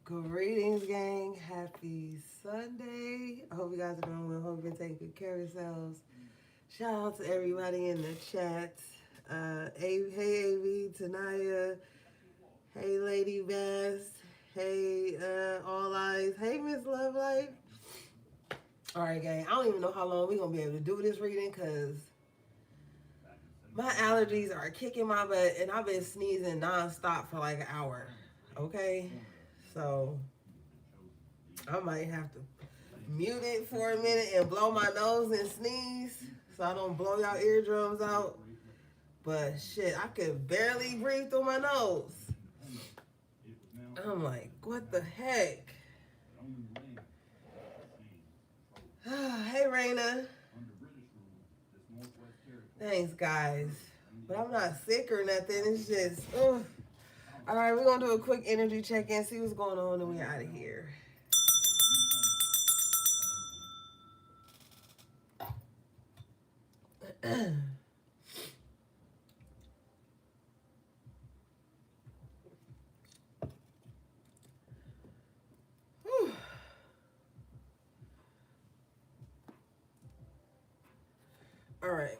Greetings, gang. Happy Sunday. I hope you guys are doing well. Hope you're taking good care of yourselves. Shout out to everybody in the chat. Hey, AV, Tanaya. Hey, Lady Best. Hey, All Eyes. Hey, Miss Love Life. All right, gang. I don't even know how long we're going to be able to do this reading because my allergies are kicking my butt and I've been sneezing nonstop for like an hour. Okay? So I might have to mute it for a minute and blow my nose and sneeze so I don't blow y'all eardrums out. But shit, I could barely breathe through my nose. I'm like, what the heck? Hey, Raina. Thanks, guys. But I'm not sick or nothing. It's just, ugh. All right, we're going to do a quick energy check-in, see what's going on, and we're out of here. All right.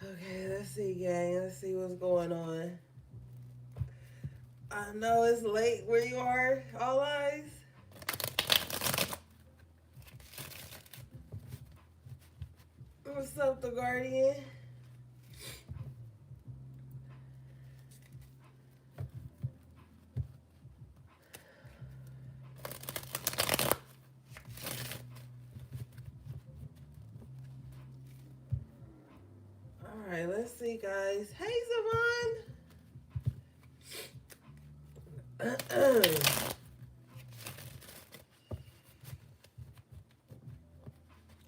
Okay, let's see, gang. Let's see what's going on. I know it's late where you are, All Eyes. What's up, the Guardian? All right, let's see, guys. Hey, Savon.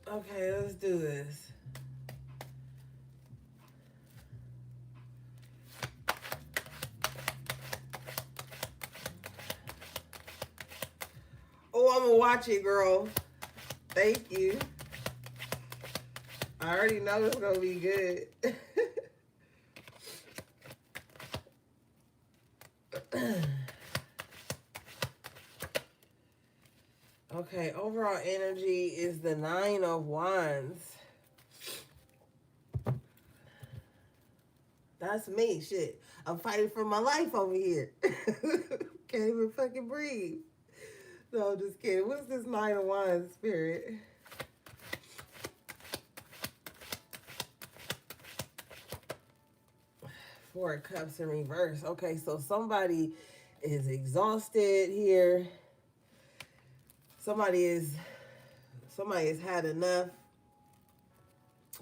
Okay, let's do this. Oh, I'm gonna watch it, girl. Thank you. I already know it's gonna be good. Okay, overall energy is the 9 of Wands. That's me, shit. I'm fighting for my life over here. Can't even fucking breathe. No, I'm just kidding. What's this 9 of Wands, Spirit? Four of Cups in reverse. Okay, so somebody is exhausted here. Somebody has had enough,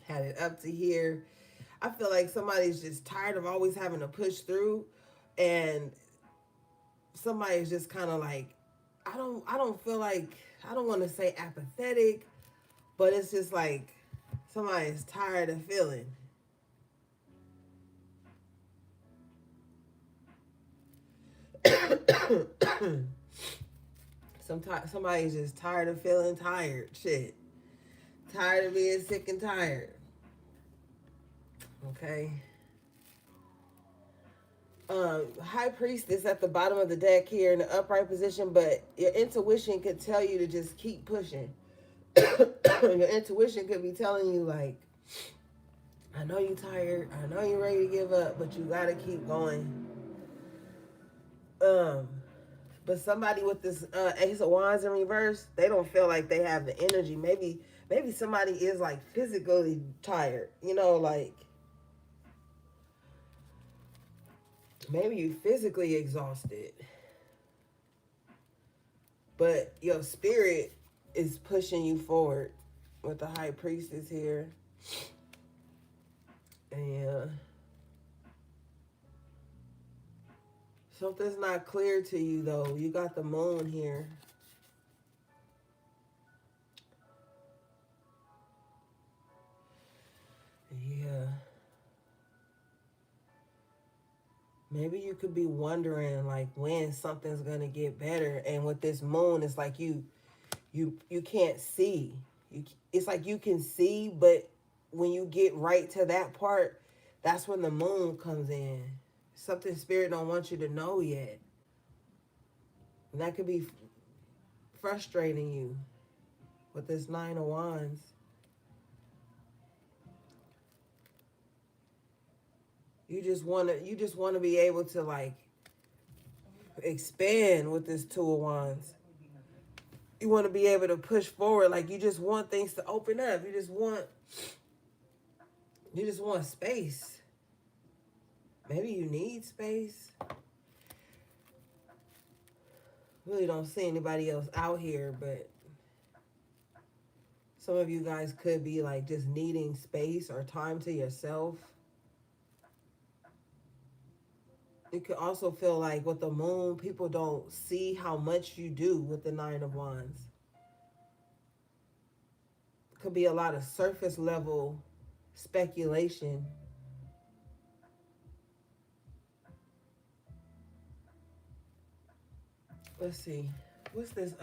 had it up to here. I feel like somebody's just tired of always having to push through, and somebody's just kind of like, I don't feel like, I don't want to say apathetic, but it's just like somebody's tired of feeling. Somebody's just tired of feeling tired. Shit. Tired of being sick and tired. Okay. High Priestess at the bottom of the deck here in the upright position, but your intuition could tell you to just keep pushing. Your intuition could be telling you, like, I know you're tired, I know you're ready to give up, but you gotta keep going. But somebody with this Ace of Wands in reverse, they don't feel like they have the energy. Maybe somebody is like physically tired, you know, like maybe you physically exhausted, but your spirit is pushing you forward with the High Priestess here. And something's not clear to you, though. You got the Moon here. Yeah. Maybe you could be wondering, like, when something's going to get better. And with this Moon, it's like you can't see. It's like you can see, but when you get right to that part, that's when the moon comes in. Something spirit don't want you to know yet. And that could be frustrating you with this Nine of Wands. You just want to be able to like expand with this Two of Wands. You want to be able to push forward, like you just want things to open up. You just want space. Maybe you need space. Really don't see anybody else out here, but some of you guys could be like just needing space or time to yourself. It could also feel like with the moon, people don't see how much you do with the Nine of Wands. It could be a lot of surface level speculation. Let's see. What's this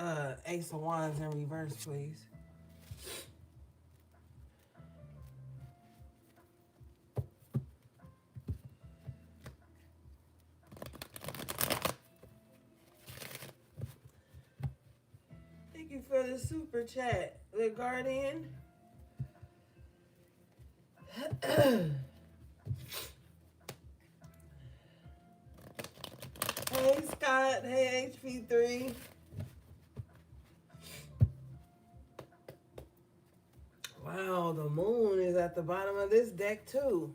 Ace of Wands in reverse, please? Thank you for the super chat, the Guardian. Hey Scott, hey HP3. Wow, the moon is at the bottom of this deck too.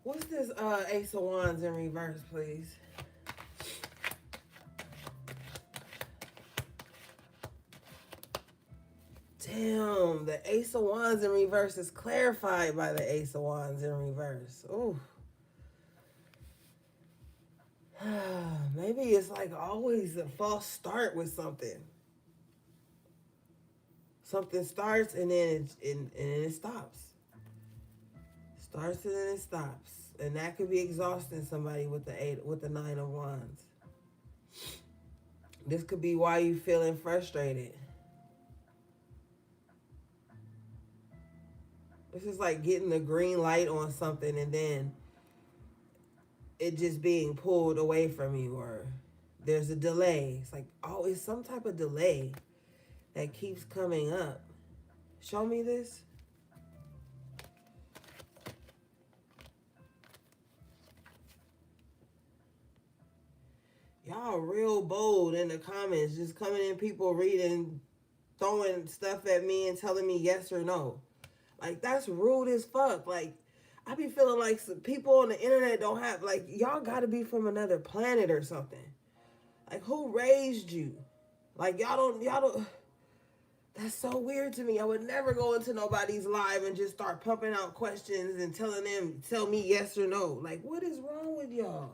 What's this Ace of Wands in reverse, please? Damn, the Ace of Wands in reverse is clarified by the Ace of Wands in reverse. Ooh. Maybe it's like always a false start with something. Something starts and then it stops. Starts and then it stops. And that could be exhausting somebody with the Nine of Wands. This could be why you're feeling frustrated. This is like getting the green light on something and then it just being pulled away from you, or there's a delay. It's like, oh, it's some type of delay that keeps coming up. Show me this. Y'all real bold in the comments, just coming in, people reading, throwing stuff at me and telling me yes or no. Like, that's rude as fuck. Like, I be feeling like some people on the internet don't have, like, y'all gotta be from another planet or something. Like, who raised you? Like, y'all don't, that's so weird to me. I would never go into nobody's live and just start pumping out questions and tell me yes or no. Like, what is wrong with y'all?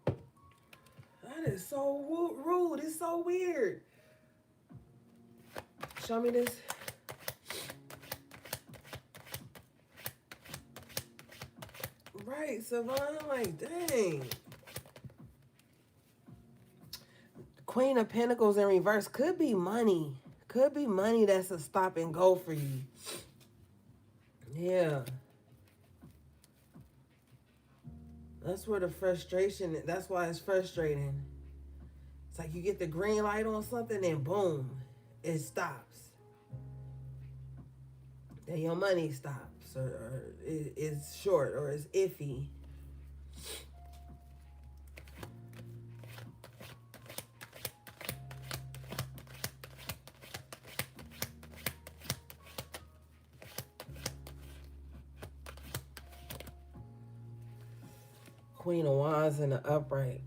That is so rude. It's so weird. Show me this. Right, Savon, like, dang. Queen of Pentacles in reverse could be money. Could be money that's a stop and go for you. Yeah. That's where the frustration, that's why it's frustrating. It's like you get the green light on something and boom, it stops. Then your money stops or it's short or it's iffy. Queen of Wands in the upright.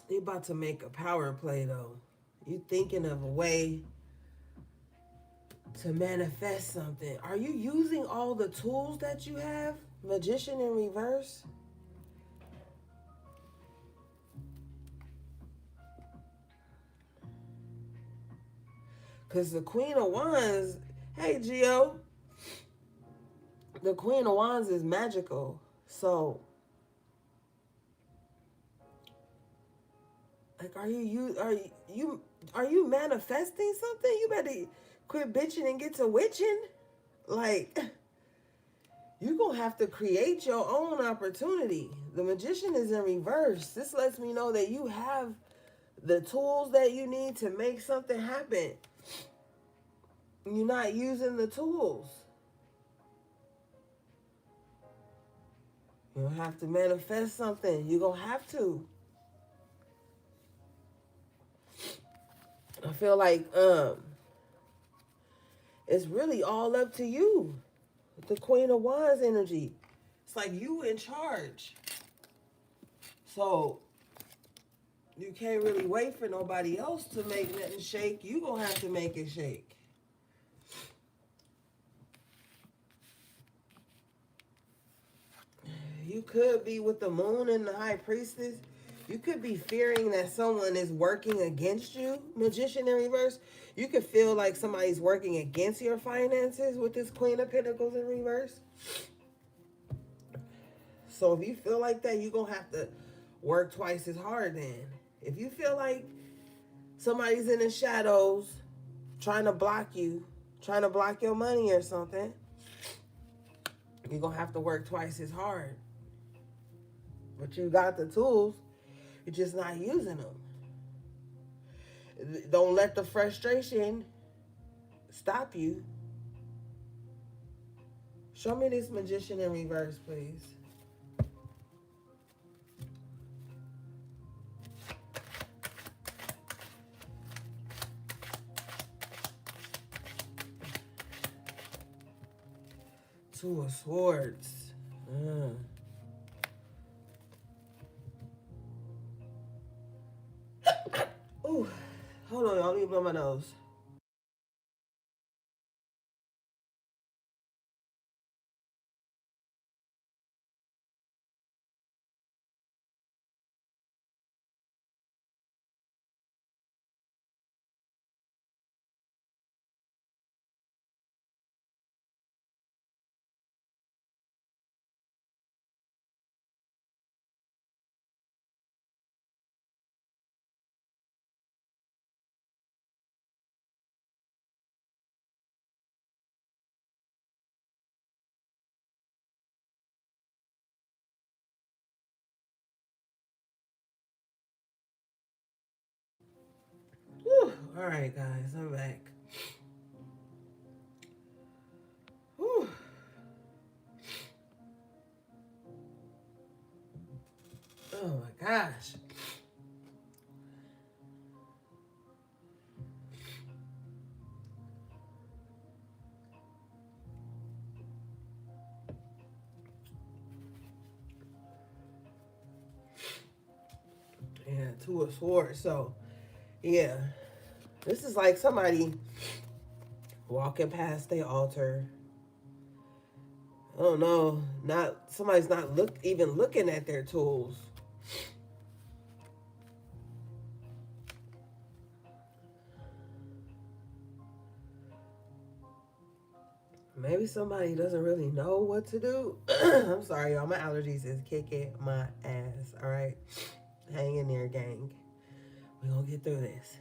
You're about to make a power play though. You thinking of a way to manifest something. Are you using all the tools that you have? Magician in reverse. Because the Queen of Wands, hey, Gio, the Queen of Wands is magical. So, like, are you manifesting something? You better quit bitching and get to witching. Like, you're going to have to create your own opportunity. The Magician is in reverse. This lets me know that you have the tools that you need to make something happen. You're not using the tools. You're going to have to manifest something. You're going to have to. I feel like it's really all up to you. The Queen of Wands energy. It's like you in charge. So you can't really wait for nobody else to make nothing shake. You gonna have to make it shake. You could be with the moon and the high priestess. You could be fearing that someone is working against you, Magician in reverse. You could feel like somebody's working against your finances with this Queen of Pentacles in reverse. So if you feel like that, you're going to have to work twice as hard then. If you feel like somebody's in the shadows trying to block you, trying to block your money or something, you're going to have to work twice as hard. But you got the tools, you're just not using them. Don't let the frustration stop you. Show me this Magician in reverse, please. Two of Swords. Ooh, hold on, y'all. Let me blow my nose. Whew. All right, guys, I'm back. Whew. Oh my gosh. Yeah, Two of Swords. So, yeah, this is like somebody walking past their altar. I don't know. Somebody's not even looking at their tools. Maybe somebody doesn't really know what to do. I'm sorry, y'all. My allergies is kicking my ass. All right, hang in there, gang. We're gonna get through this.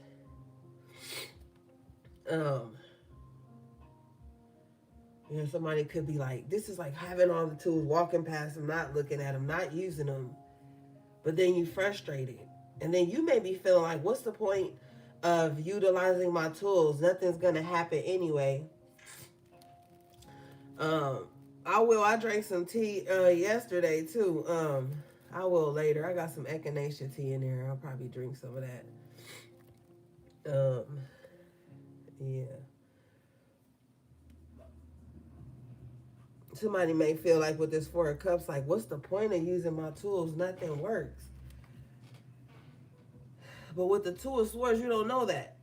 Somebody could be like, this is like having all the tools, walking past them, not looking at them, not using them. But then you frustrated. And then you may be feeling like, what's the point of utilizing my tools? Nothing's going to happen anyway. I drank some tea yesterday too. I will later. I got some echinacea tea in there. I'll probably drink some of that. Yeah. Somebody may feel like with this Four of Cups, like, what's the point of using my tools? Nothing works. But with the Two of Swords, you don't know that.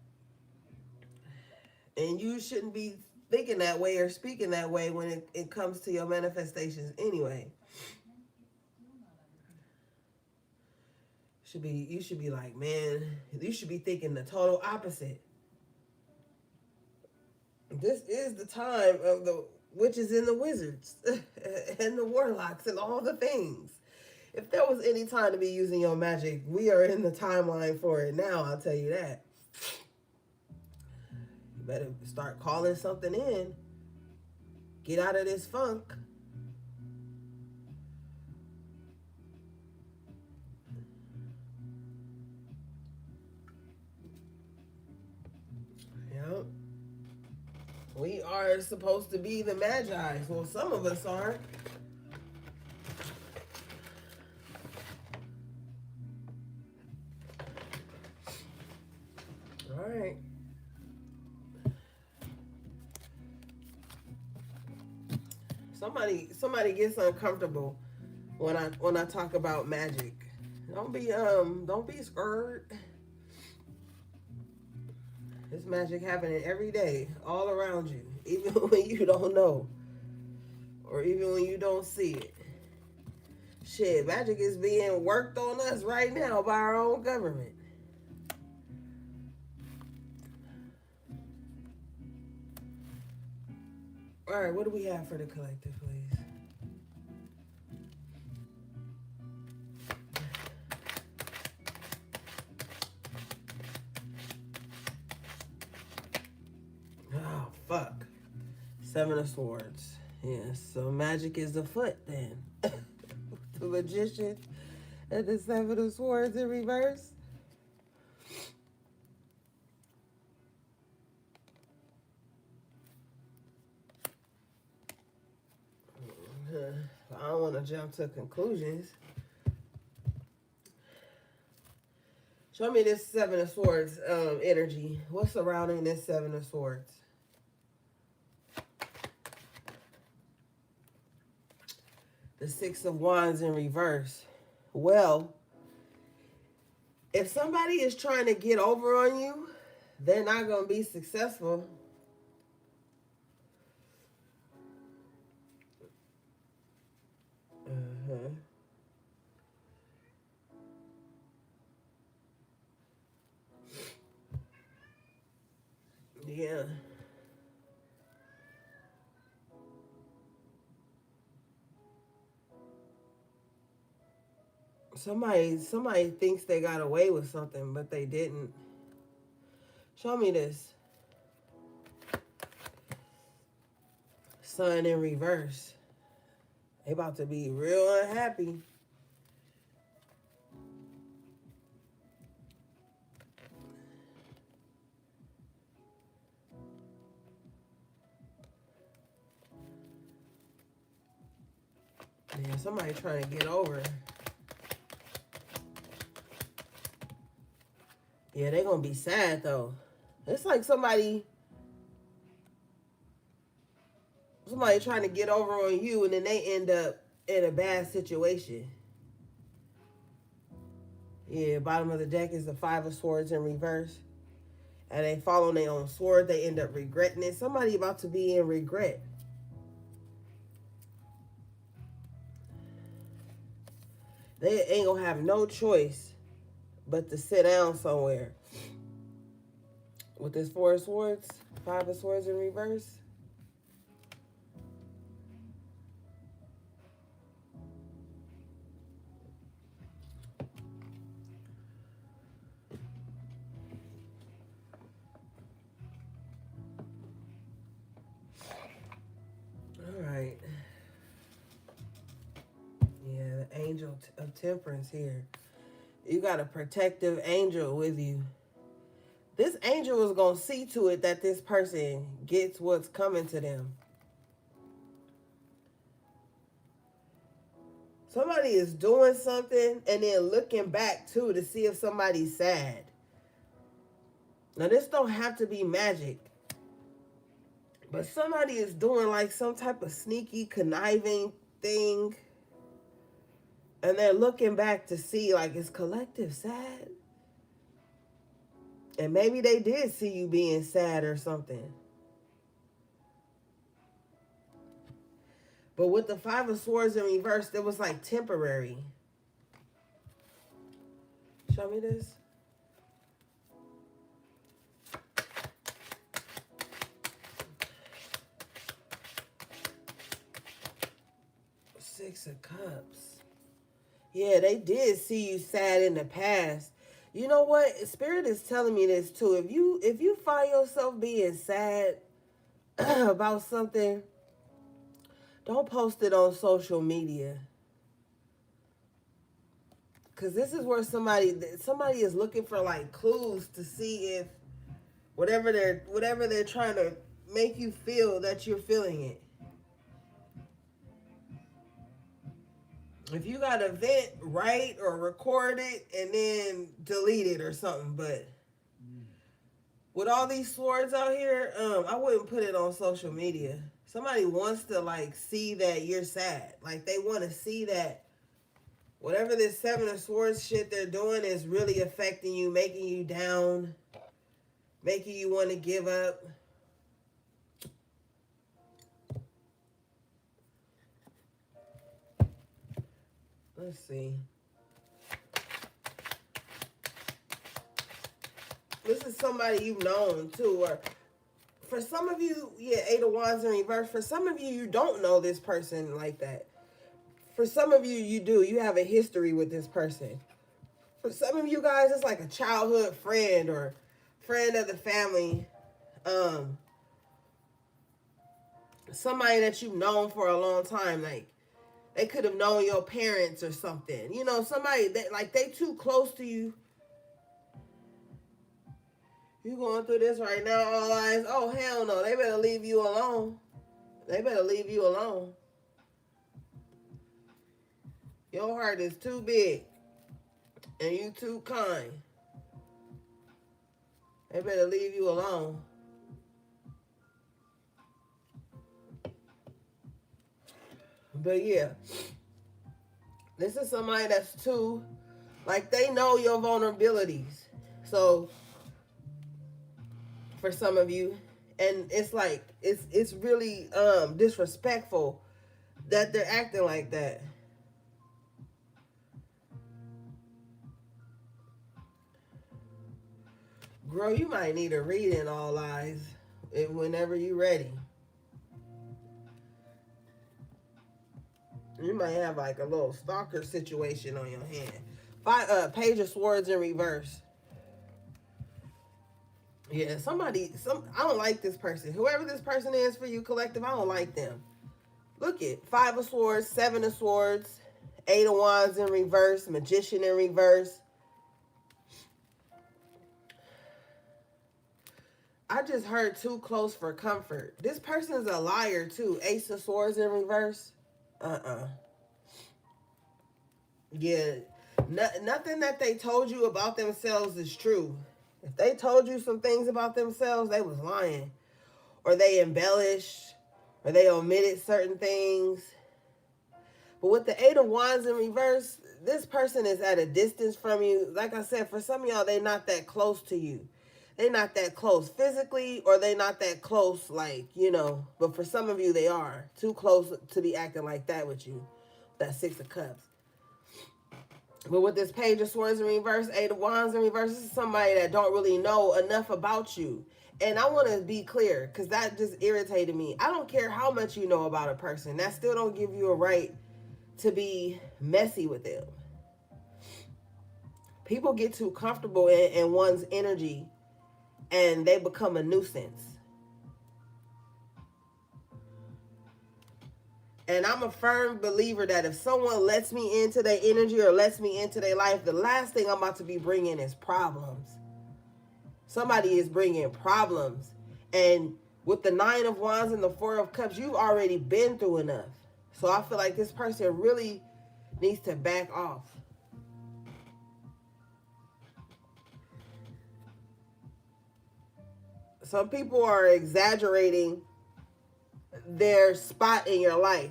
And you shouldn't be thinking that way or speaking that way when it comes to your manifestations anyway. You should be like, man, you should be thinking the total opposite. This is the time of the witches and the wizards and the warlocks and all the things. If there was any time to be using your magic, we are in the timeline for it now, I'll tell you that. You better start calling something in. Get out of this funk. Yep. We are supposed to be the magi. Well, some of us are. All right. Somebody gets uncomfortable when I talk about magic. Don't be scared. There's magic happening every day, all around you, even when you don't know, or even when you don't see it. Shit, magic is being worked on us right now by our own government. All right, what do we have for the collective, please? Oh, fuck. Seven of Swords. Yes, so magic is afoot then. The Magician and the Seven of Swords in reverse. I don't want to jump to conclusions. Show me this Seven of Swords energy. What's surrounding this Seven of Swords? The Six of Wands in reverse. Well, if somebody is trying to get over on you, they're not going to be successful. Yeah. Somebody thinks they got away with something, but they didn't. Show me this. Sun in reverse. They about to be real unhappy. Yeah, somebody trying to get over. Yeah, they gonna be sad though. It's like somebody trying to get over on you and then they end up in a bad situation. Yeah, bottom of the deck is the Five of Swords in reverse. And they fall on their own sword. They end up regretting it. Somebody about to be in regret. They ain't gonna have no choice but to sit down somewhere. With this Four of Swords, Five of Swords in reverse. All right. Yeah, the Angel of Temperance here. You got a protective angel with you. This angel is going to see to it that this person gets what's coming to them. Somebody is doing something and then looking back too to see if somebody's sad. Now this don't have to be magic. But somebody is doing like some type of sneaky conniving thing. And they're looking back to see like, is collective sad? And maybe they did see you being sad or something. But with the Five of Swords in reverse, it was like temporary. Show me this. Six of Cups. Yeah, they did see you sad in the past. You know what? Spirit is telling me this too. If you find yourself being sad about something, don't post it on social media. Cause this is where somebody is looking for like clues to see if whatever they're trying to make you feel that you're feeling it. If you got a vent, write or record it and then delete it or something. But with all these swords out here, I wouldn't put it on social media. Somebody wants to like see that you're sad. Like they want to see that whatever this Seven of Swords shit they're doing is really affecting you, making you down, making you want to give up. Let's see. This is somebody you've known too, or for some of you, yeah, Eight of Wands in reverse. For some of you, you don't know this person like that. For some of you, you do. You have a history with this person. For some of you guys, it's like a childhood friend or friend of the family. Somebody that you've known for a long time. Like, they could have known your parents or something. You know, somebody that, like, they too close to you. You going through this right now, all eyes. Oh, hell no. They better leave you alone. They better leave you alone. Your heart is too big. And you too kind. They better leave you alone. But yeah. This is somebody that's too, like, they know your vulnerabilities. So, for some of you, and it's like, it's really disrespectful that they're acting like that. Girl, you might need a reading, all eyes, whenever you're ready. You might have like a little stalker situation on your hand. Page of Swords in reverse. Yeah, I don't like this person. Whoever this person is for you, collective, I don't like them. Look at Five of Swords, Seven of Swords, Eight of Wands in reverse, Magician in reverse. I just heard too close for comfort. This person is a liar too. Ace of Swords in reverse. Yeah, nothing that they told you about themselves is true. If they told you some things about themselves, they was lying. Or they embellished, or they omitted certain things. But with the Eight of Wands in reverse, this person is at a distance from you. Like I said, for some of y'all, they're not that close to you. They're not that close physically, or they're not that close, like, you know. But for some of you, they are. Too close to be acting like that with you. That Six of Cups. But with this Page of Swords in reverse, Eight of Wands in reverse, this is somebody that don't really know enough about you. And I want to be clear, because that just irritated me. I don't care how much you know about a person. That still don't give you a right to be messy with them. People get too comfortable in one's energy and they become a nuisance. And I'm a firm believer that if someone lets me into their energy or lets me into their life, the last thing I'm about to be bringing is problems. Somebody is bringing problems. And with the Nine of Wands and the Four of Cups, you've already been through enough. So I feel like this person really needs to back off. Some people are exaggerating their spot in your life.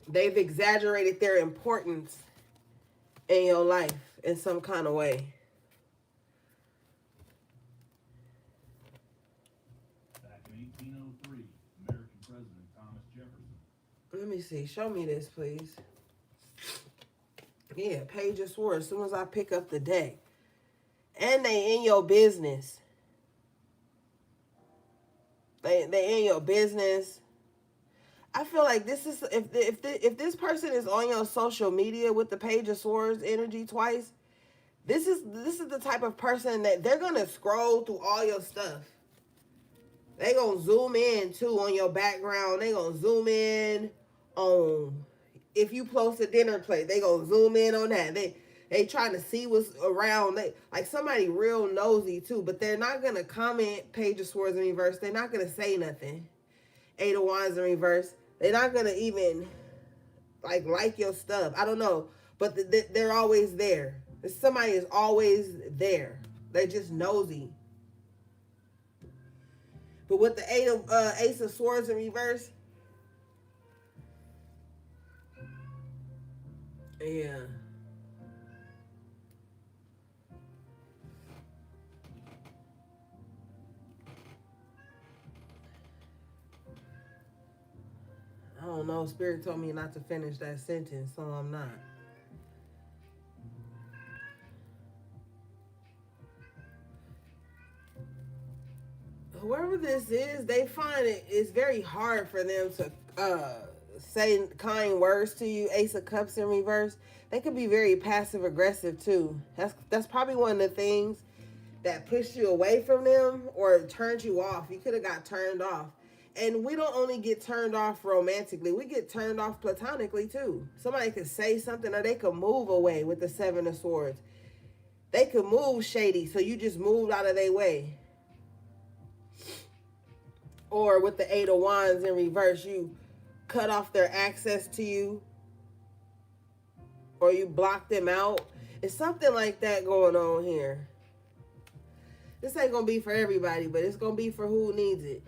They've exaggerated their importance in your life in some kind of way. Back in 1803, American President Thomas Jefferson. Let me see. Show me this, please. Yeah, Page of Swords. As soon as I pick up the deck. And they in your business. They in your business. I feel like this is if this person is on your social media with the Page of Swords energy twice, this is the type of person that they're gonna scroll through all your stuff. They gonna zoom in too on your background. They gonna zoom in on if you post a dinner plate. They gonna zoom in on that. They trying to see what's around. They like somebody real nosy too, but they're not gonna comment Page of Swords in reverse. They're not gonna say nothing. Eight of Wands in reverse. They're not gonna even like your stuff. I don't know, but they're always there. Somebody is always there. They're just nosy. But with the Ace of Swords in reverse, yeah. I don't know. Spirit told me not to finish that sentence, so I'm not. Whoever this is, they find it's very hard for them to say kind words to you. Ace of Cups in reverse. They could be very passive aggressive too. That's probably one of the things that pushed you away from them or turned you off. You could have got turned off. And we don't only get turned off romantically, we get turned off platonically too. Somebody could say something or they could move away with the Seven of Swords. They could move shady, so you just moved out of their way. Or with the Eight of Wands in reverse, you cut off their access to you. Or you block them out. It's something like that going on here. This ain't going to be for everybody, but it's going to be for who needs it.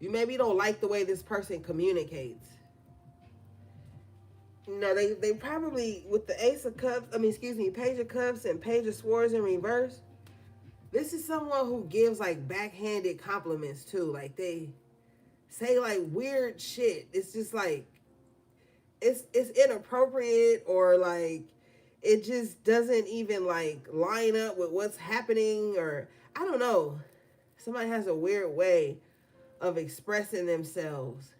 You maybe don't like the way this person communicates. You know, they probably, with the Ace of Cups, Page of Cups and Page of Swords in reverse, this is someone who gives like backhanded compliments too. Like they say like weird shit. It's just like, it's inappropriate or like it just doesn't even like line up with what's happening, or I don't know. Somebody has a weird way of expressing themselves.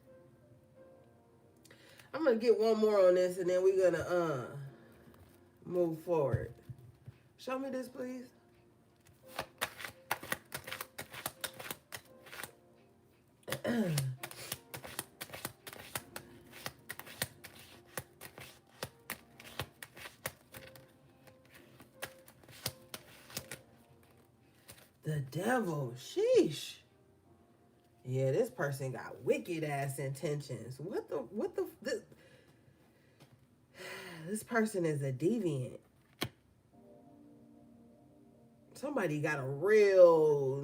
I'm gonna get one more on this and then we're gonna move forward. Show me this, please. The Devil. Sheesh. Yeah, this person got wicked ass intentions. This person is a deviant. Somebody got a real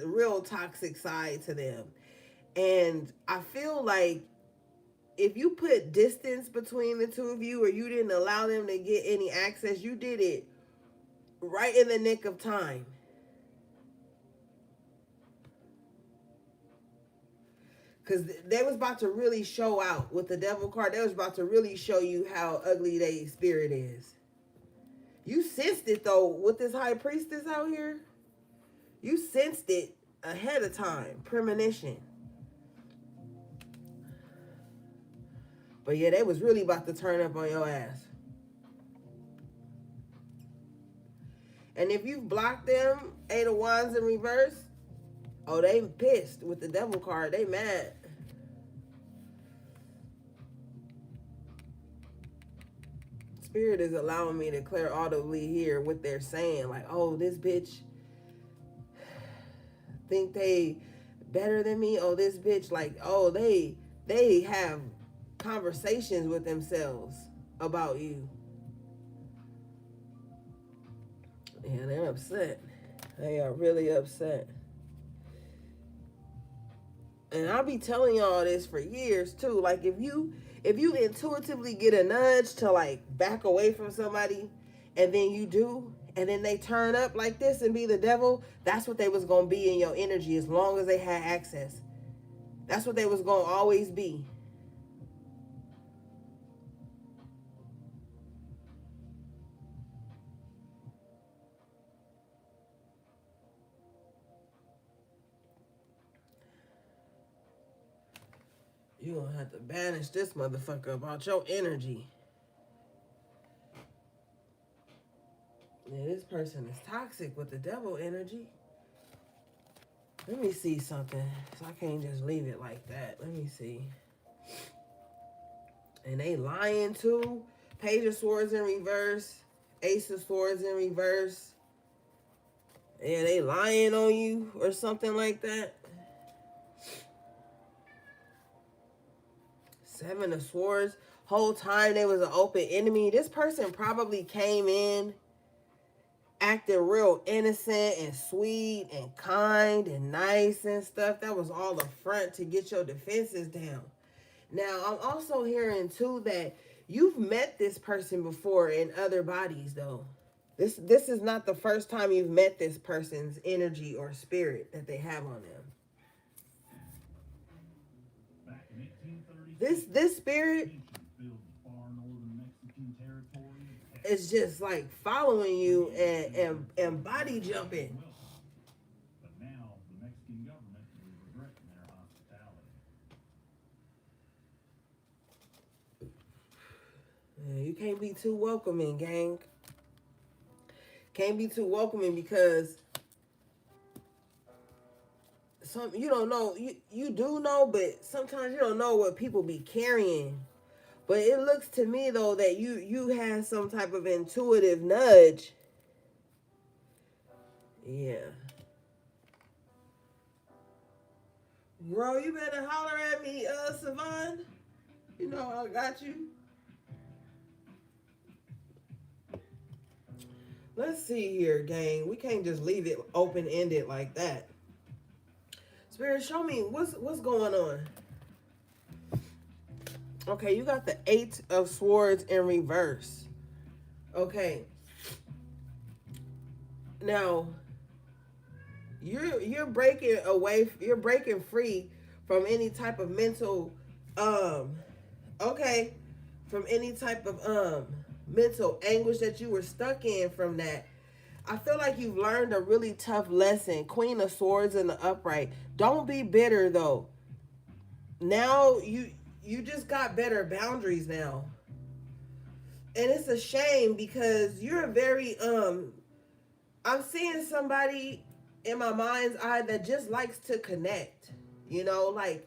real toxic side to them. And I feel like if you put distance between the two of you or you didn't allow them to get any access, you did it right in the nick of time. Because they was about to really show out with the Devil card. They was about to really show you how ugly their spirit is. You sensed it, though, with this High Priestess out here. You sensed it ahead of time. Premonition. But yeah, they was really about to turn up on your ass. And if you block them, Eight of Wands in reverse, oh, they pissed with the Devil card. They mad. Spirit is allowing me to clear audibly here what they're saying. Like, oh, this bitch think they better than me. Oh, this bitch, like, oh, they have conversations with themselves about you. Yeah, they're upset. They are really upset. And I'll be telling y'all this for years too. Like if you intuitively get a nudge to like back away from somebody and then you do, and then they turn up like this and be the devil, that's what they was going to be in your energy as long as they had access. That's what they was going to always be. You gonna have to banish this motherfucker about your energy. Yeah, this person is toxic with the devil energy. Let me see something. So I can't just leave it like that. Let me see. And they lying too. Page of Swords in reverse. Ace of Swords in reverse. Yeah, they lying on you or something like that. Seven of Swords. Whole time they was an open enemy. This person probably came in acting real innocent and sweet and kind and nice and stuff. That was all a front to get your defenses down. Now, I'm also hearing too that you've met this person before in other bodies though. This is not the first time you've met this person's energy or spirit that they have on them. Back in 1830, This spirit filled far northern Mexican territory. is just like following you and body jumping. But now the Mexican government is regretting their hospitality. Yeah, you can't be too welcoming, gang. Can't be too welcoming because some you don't know. You do know, but sometimes you don't know what people be carrying. But it looks to me though that you have some type of intuitive nudge. Yeah. Bro, you better holler at me, Savon. You know I got you. Let's see here, gang. We can't just leave it open-ended like that. Spirit, show me what's going on. Okay, you got the Eight of Swords in reverse. Okay. Now, you're breaking away. You're breaking free from any type of mental, okay, from any type of mental anguish that you were stuck in from that. I feel like you've learned a really tough lesson. Queen of Swords in the upright. Don't be bitter though. Now you just got better boundaries now. And it's a shame because you're very I'm seeing somebody in my mind's eye that just likes to connect. You know, like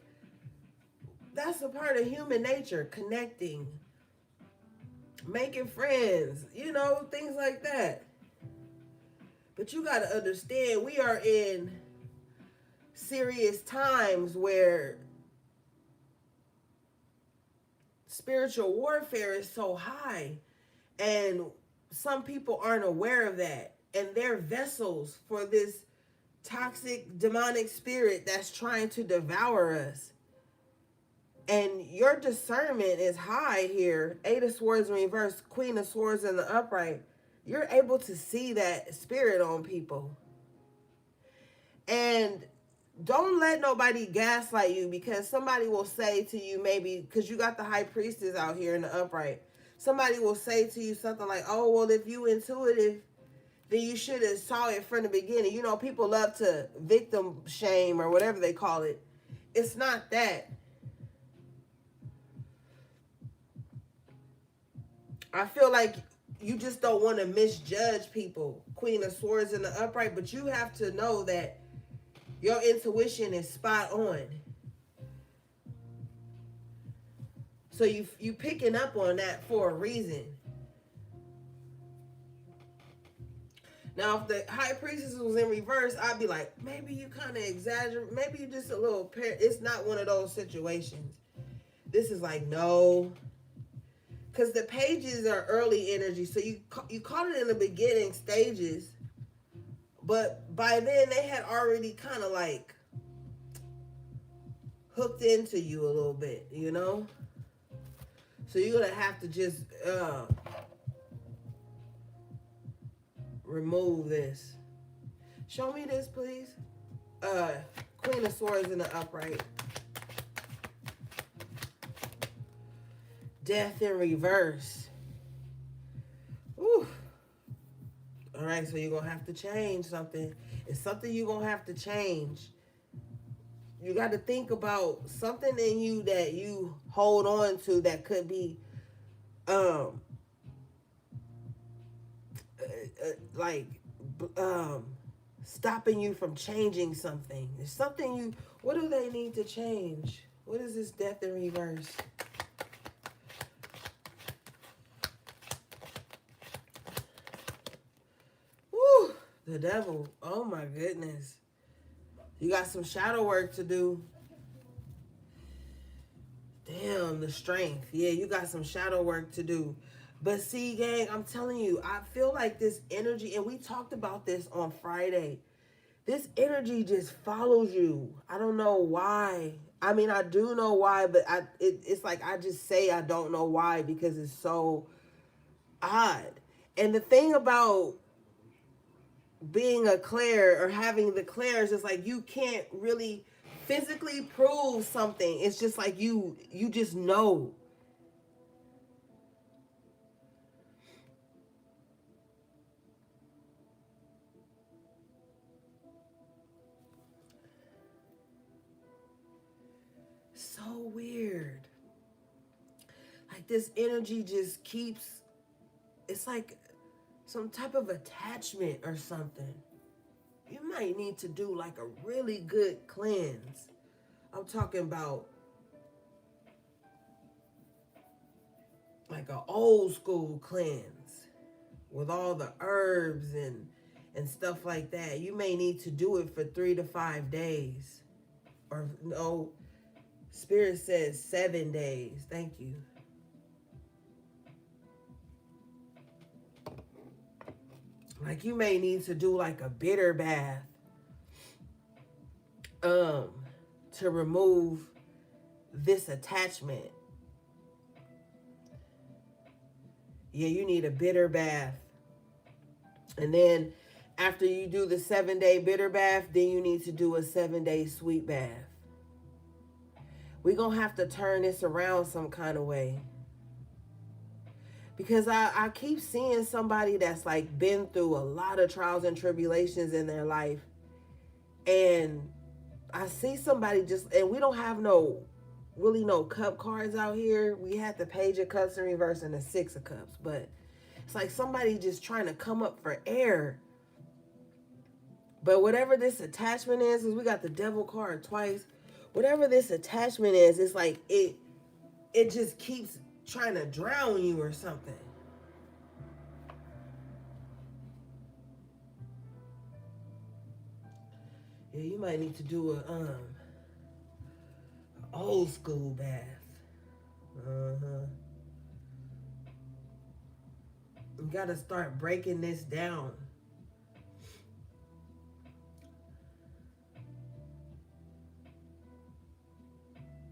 that's a part of human nature, connecting, making friends, you know, things like that. But you got to understand, we are in serious times where spiritual warfare is so high, and some people aren't aware of that, and they're vessels for this toxic demonic spirit that's trying to devour us. And your discernment is high here. Eight of Swords in reverse, Queen of Swords in the upright. You're able to see that spirit on people. And don't let nobody gaslight you, because somebody will say to you, maybe because you got the High Priestess out here in the upright, somebody will say to you something like, oh, well, if you intuitive, then you should have saw it from the beginning. You know, people love to victim shame or whatever they call it. It's not that. I feel like you just don't want to misjudge people. Queen of Swords in the upright, but you have to know that your intuition is spot on. So you picking up on that for a reason. Now, if the High Priestess was in reverse, I'd be like, maybe you kind of exaggerate. Maybe you just a little... It's not one of those situations. This is like, no. Because the pages are early energy. So you caught it in the beginning stages. But by then, they had already kind of like hooked into you a little bit, you know? So you're going to have to just remove this. Show me this, please. Queen of Swords in the upright. Death in reverse. Ooh. All right, so you're going to have to change something. It's something you're going to have to change. you got to think about something in you that you hold on to that could be like stopping you from changing something. There's something you, what do they need to change? What is this death in reverse? Woo, the devil. Oh my goodness. You got some shadow work to do. Damn, the strength. Yeah, you got some shadow work to do. But see, gang, I'm telling you, I feel like this energy, and we talked about this on Friday. This energy just follows you. I don't know why. I mean, I do know why, but it's like I just say I don't know why because it's so odd. And the thing about being a Claire or having the Claires is like you can't really physically prove something. It's just like you just know. So weird. Like this energy just keeps, it's like some type of attachment or something. You might need to do like a really good cleanse. I'm talking about like an old school cleanse with all the herbs and stuff like that. You may need to do it for 3 to 5 days. Or no, Spirit says 7 days. Thank you. Like you may need to do like a bitter bath to remove this attachment. Yeah, you need a bitter bath. And then after you do the 7-day bitter bath, then you need to do a 7-day sweet bath. We're going to have to turn this around some kind of way. Because I keep seeing somebody that's like been through a lot of trials and tribulations in their life. And I see somebody just, and we don't have no cup cards out here. We had the Page of Cups in reverse and the Six of Cups. But it's like somebody just trying to come up for air. But whatever this attachment is we got the Devil card twice. Whatever this attachment is, it's like it just keeps trying to drown you or something. Yeah, you might need to do a old school bath. You gotta start breaking this down.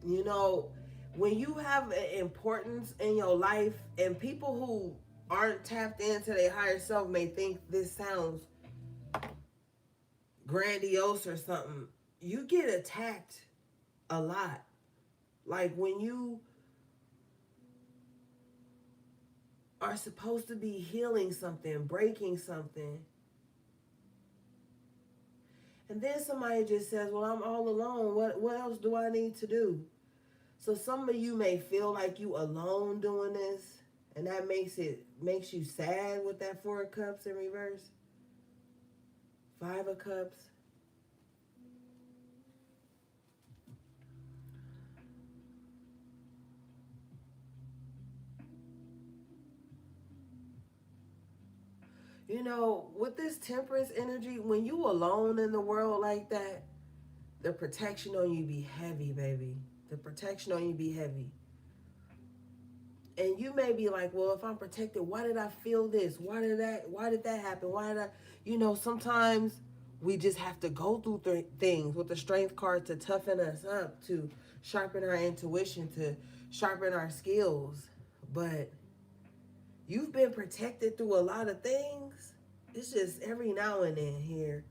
You know, when you have an importance in your life and people who aren't tapped into their higher self may think this sounds grandiose or something, you get attacked a lot. Like when you are supposed to be healing something, breaking something, and then somebody just says, well, I'm all alone. What else do I need to do? So some of you may feel like you alone doing this, and that makes you sad with that 4 of Cups in reverse. 5 of Cups. You know, with this Temperance energy, when you alone in the world like that, the protection on you be heavy, baby. The protection on you be heavy. And you may be like, well, if I'm protected, why did I feel this? Why did that happen? Sometimes we just have to go through things with the Strength card to toughen us up, to sharpen our intuition, to sharpen our skills. But you've been protected through a lot of things. It's just every now and then here,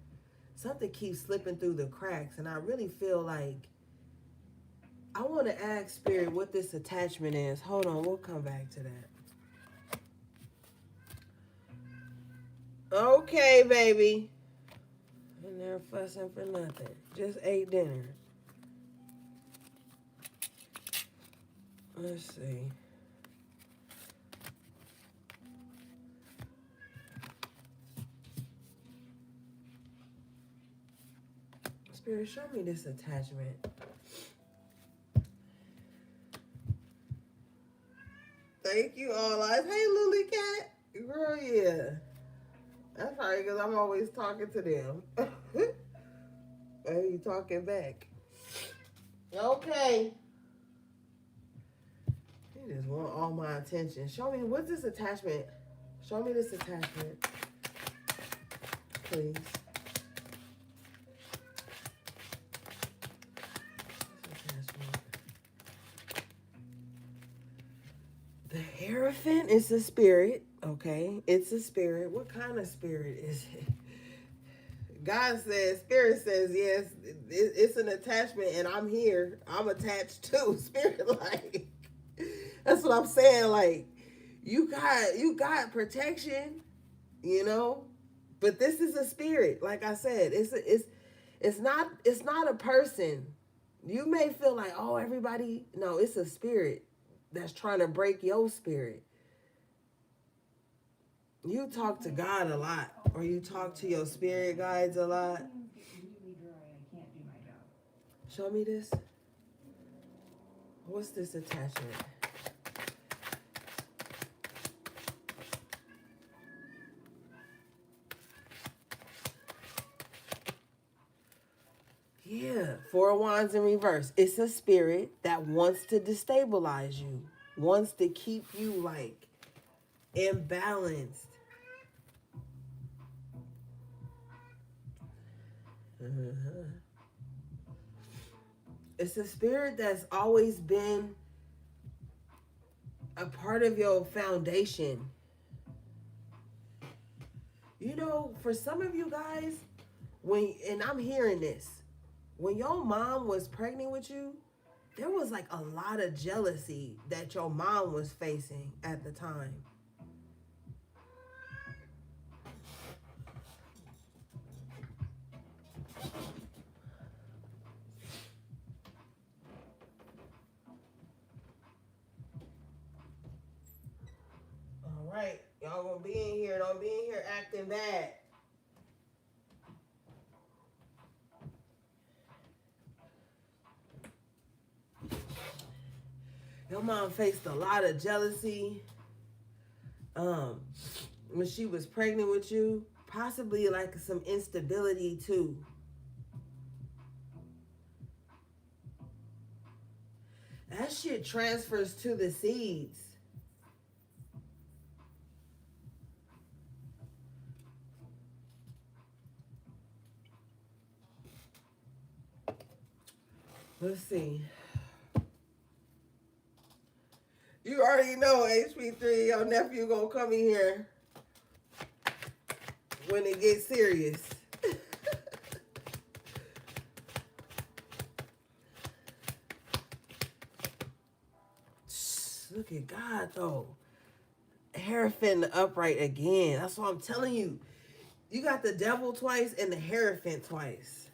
something keeps slipping through the cracks. And I really feel like I want to ask Spirit what this attachment is. Hold on, we'll come back to that. Okay, baby. And they're fussing for nothing. Just ate dinner. Let's see. Spirit, show me this attachment. Thank you, all eyes. Hey, Lily Cat. Girl, yeah. That's probably because I'm always talking to them. Hey, you talking back. Okay. He just want all my attention. Show me, what's this attachment? Show me this attachment. Please. The Hierophant is a spirit, okay? It's a spirit. What kind of spirit is it? God says, Spirit says, yes, it's an attachment, and I'm here. I'm attached too. Spirit, like, that's what I'm saying. Like, you got protection, you know, but this is a spirit. Like I said, it's not a person. You may feel like, oh, everybody, no, it's a spirit that's trying to break your spirit. You talk to God a lot, or you talk to your spirit guides a lot. Show me this. What's this attachment? Yeah, Four of Wands in reverse. It's a spirit that wants to destabilize you, wants to keep you like imbalanced. Uh-huh. It's a spirit that's always been a part of your foundation. You know, for some of you guys, and I'm hearing this, when your mom was pregnant with you, there was like a lot of jealousy that your mom was facing at the time. All right, y'all gonna be in here. Don't be in here acting bad. Your mom faced a lot of jealousy when she was pregnant with you, possibly like some instability too. That shit transfers to the seeds. Let's see. You already know, HP3, your nephew gonna come in here when it gets serious. Look at God, though. Hierophant upright again. That's what I'm telling you. You got the devil twice and the Hierophant twice.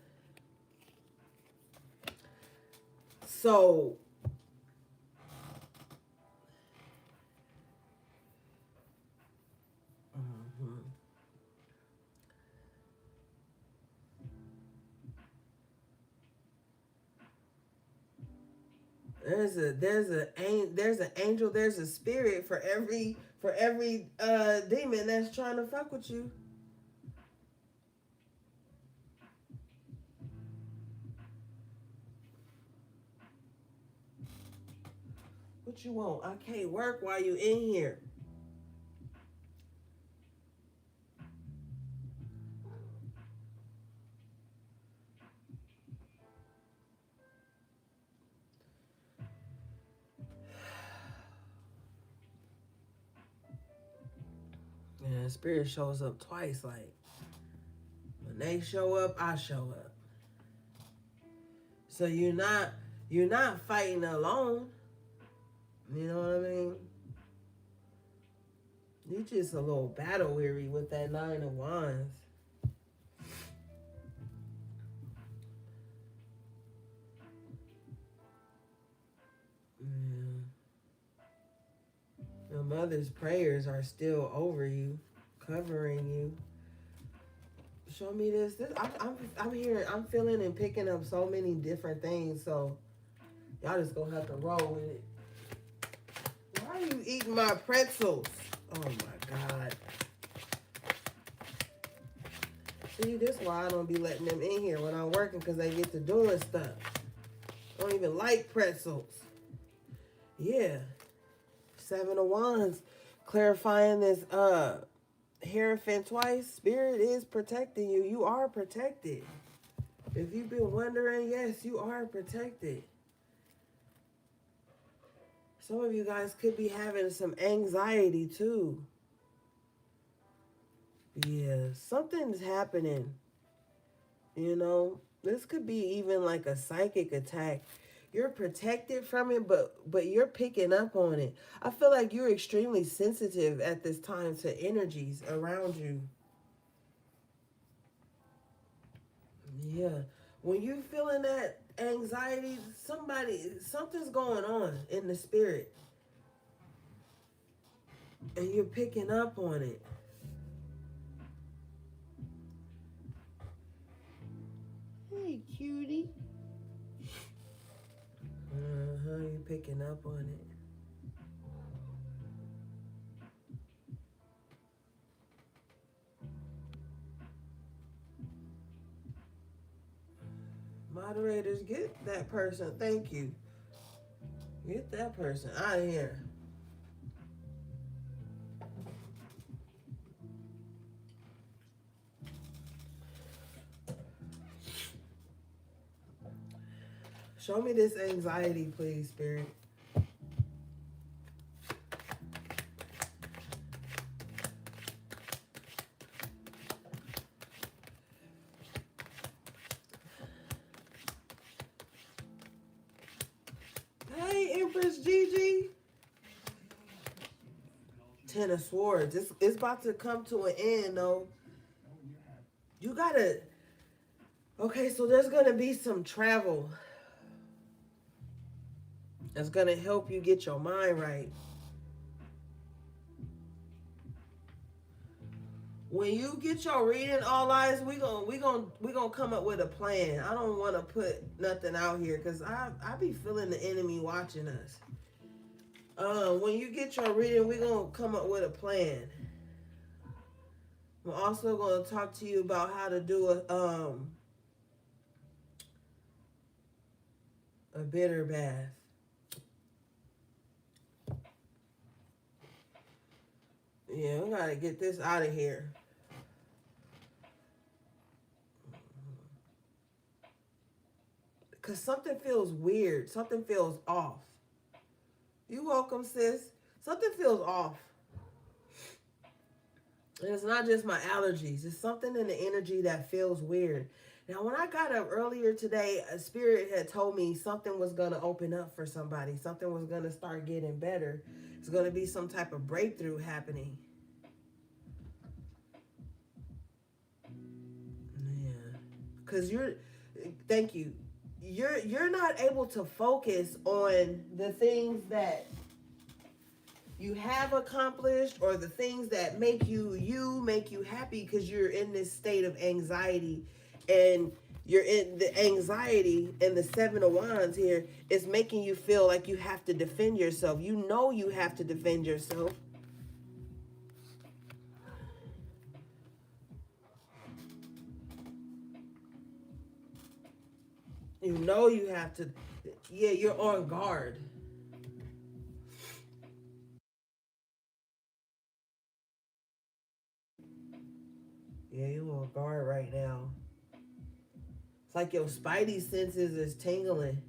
So, there's an angel, there's a spirit for every demon that's trying to fuck with you. What you want? I can't work while you in here. Yeah, spirit shows up twice. Like, when they show up, I show up. So you're not fighting alone. You know what I mean? You just a little battle weary with that Nine of Wands. Yeah. mother's prayers are still over you, covering you. Show me this. I'm hearing, I'm feeling and picking up so many different things. So y'all just gonna have to roll with it. Why are you eating my pretzels? Oh my God. See, this is why I don't be letting them in here when I'm working, because they get to doing stuff. I don't even like pretzels. Yeah. 7 of Wands. Clarifying this Hierophant twice. Spirit is protecting you. You are protected. If you've been wondering, yes, you are protected. Some of you guys could be having some anxiety too. Yeah, something's happening. You know, this could be even like a psychic attack. You're protected from it, but you're picking up on it. I feel like you're extremely sensitive at this time to energies around you. Yeah. When you're feeling that anxiety, something's going on in the spirit. And you're picking up on it. Hey, cutie. You're picking up on it. Moderators, get that person. Thank you. Get that person out of here. Show me this anxiety, please, Spirit. Hey, Empress Gigi. 10 of Swords. It's about to come to an end, though. You gotta... Okay, so there's gonna be some travel. That's gonna help you get your mind right. When you get your reading, all eyes, we gonna come up with a plan. I don't want to put nothing out here because I be feeling the enemy watching us. When you get your reading, we gonna come up with a plan. I'm also gonna talk to you about how to do a bitter bath. Yeah, we gotta get this out of here. Because something feels weird. Something feels off. You're welcome, sis. Something feels off. And it's not just my allergies. It's something in the energy that feels weird. Now, when I got up earlier today, a spirit had told me something was going to open up for somebody. Something was going to start getting better. It's going to be some type of breakthrough happening. Yeah. Because thank you. You're not able to focus on the things that you have accomplished or the things that make you happy, because you're in this state of anxiety, and you're in the anxiety, and the 7 of Wands here is making you feel like you have to defend yourself. You know you have to defend yourself. You know you have to. Yeah, you're on guard. Yeah, you're on guard right now. It's like your spidey senses is tingling.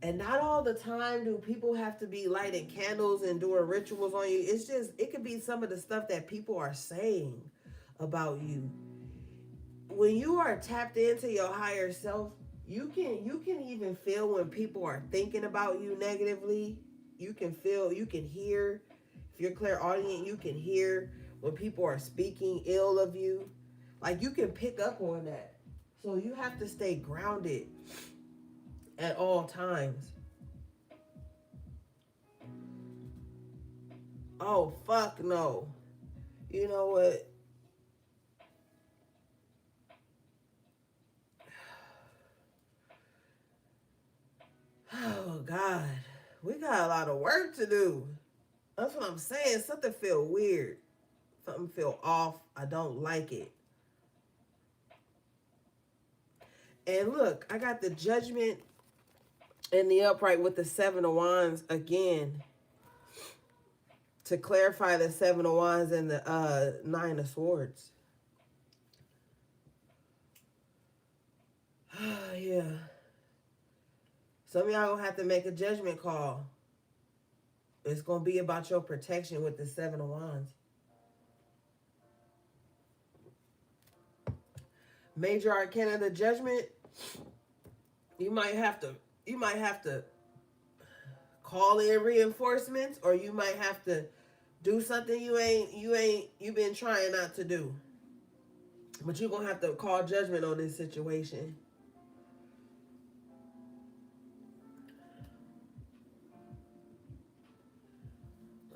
And not all the time do people have to be lighting candles and doing rituals on you. It's just, it could be some of the stuff that people are saying about you. When you are tapped into your higher self, you can even feel when people are thinking about you negatively. You can feel, you can hear. If you're clairaudient, you can hear when people are speaking ill of you. Like, you can pick up on that. So you have to stay grounded at all times. Oh, fuck no. You know what? Oh, God. We got a lot of work to do. That's what I'm saying. Something feel weird. Something feel off. I don't like it. And look, I got the Judgment and the Upright with the Seven of Wands again. To clarify the Seven of Wands and the Nine of Swords. Yeah. Some of y'all gonna have to make a judgment call. It's gonna be about your protection with the Seven of Wands. Major Arcana, the Judgment. You might have to call in reinforcements, or you might have to do something you've been trying not to do. But you're gonna have to call judgment on this situation.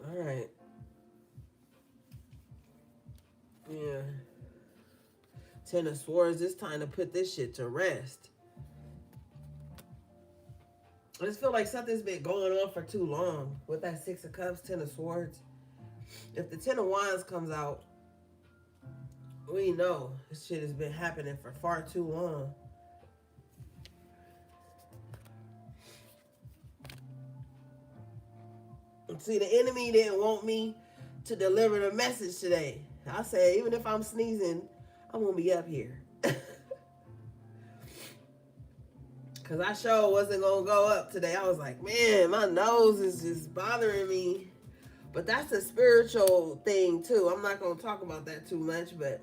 All right. Yeah. Ten of Swords, it's time to put this shit to rest. I just feel like something's been going on for too long with that Six of Cups, Ten of Swords. If the Ten of Wands comes out, we know this shit has been happening for far too long. See, the enemy didn't want me to deliver the message today. I said, even if I'm sneezing, I'm going to be up here. Because I sure wasn't going to go up today. I was like, man, my nose is just bothering me. But that's a spiritual thing, too. I'm not going to talk about that too much, but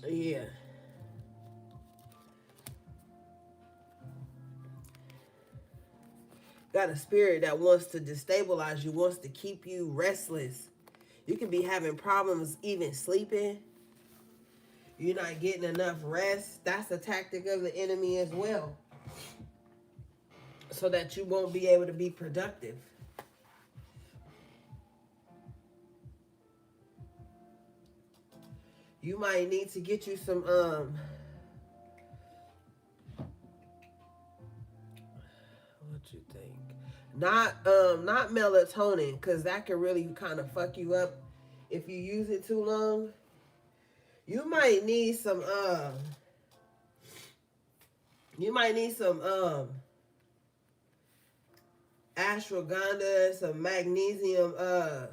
yeah. Got a spirit that wants to destabilize you, wants to keep you restless. You can be having problems even sleeping. You're not getting enough rest. That's a tactic of the enemy as well. So that you won't be able to be productive. You might need to get you some what you think? Not melatonin, because that can really kind of fuck you up if you use it too long. You might need some ashwagandha, some magnesium, I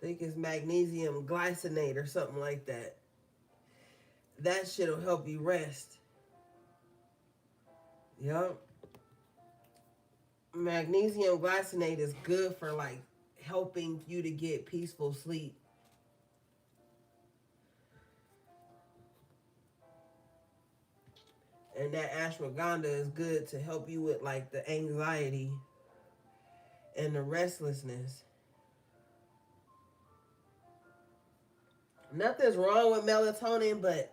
think it's magnesium glycinate or something like that. That shit'll help you rest. Yup. Magnesium glycinate is good for like helping you to get peaceful sleep. And that ashwagandha is good to help you with like the anxiety and the restlessness. Nothing's wrong with melatonin, but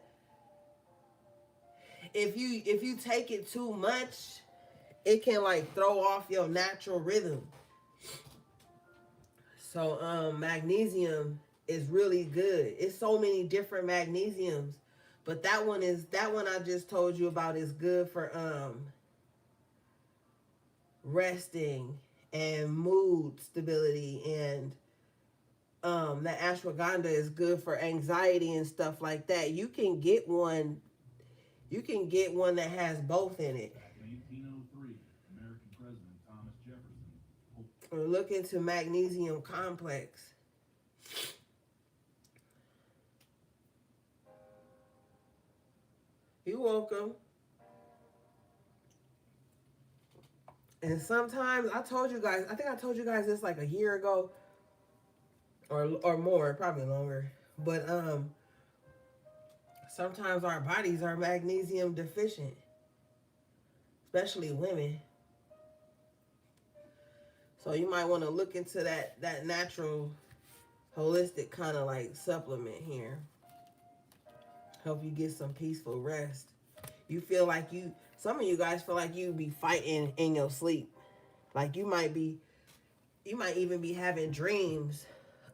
if you take it too much, it can like throw off your natural rhythm. So magnesium is really good. It's so many different magnesiums. But that one I just told you about is good for resting and mood stability, and the ashwagandha is good for anxiety and stuff like that. You can get one that has both in it. Back in 1803, American President Thomas Jefferson. Or look into magnesium complex. You're welcome. And sometimes I think I told you guys this like a year ago or more, probably longer. But sometimes our bodies are magnesium deficient, especially women. So you might want to look into that natural, holistic kind of like supplement here. Help you get some peaceful rest. You feel like some of you guys feel like you be fighting in your sleep. Like you might be you might even be having dreams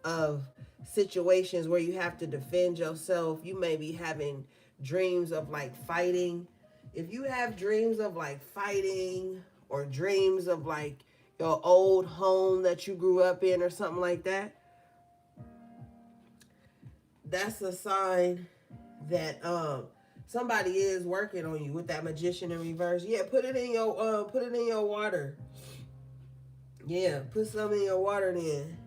of situations where you have to defend yourself. You may be having dreams of like fighting. If you have dreams of like fighting or dreams of like your old home that you grew up in or something like that, that's a sign that somebody is working on you with that magician in reverse. Yeah, put it in your water. Yeah, put some in your water then.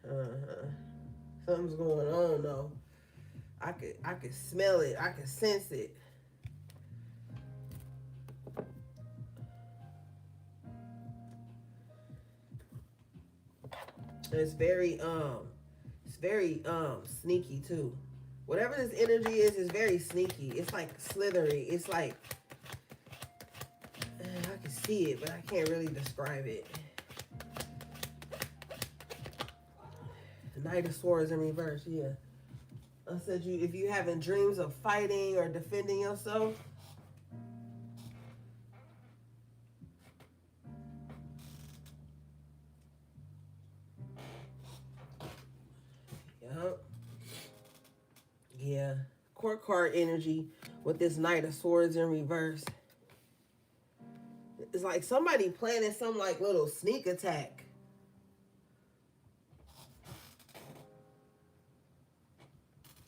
Uh-huh. Something's going on though. I could smell it. I could sense it. It's very sneaky too. Whatever this energy is very sneaky. It's like slithery. It's like I can see it, but I can't really describe it. The Knight of Swords in reverse, yeah. I said if you having dreams of fighting or defending yourself, yeah. Court card energy with this Knight of Swords in reverse. It's like somebody planning some like little sneak attack.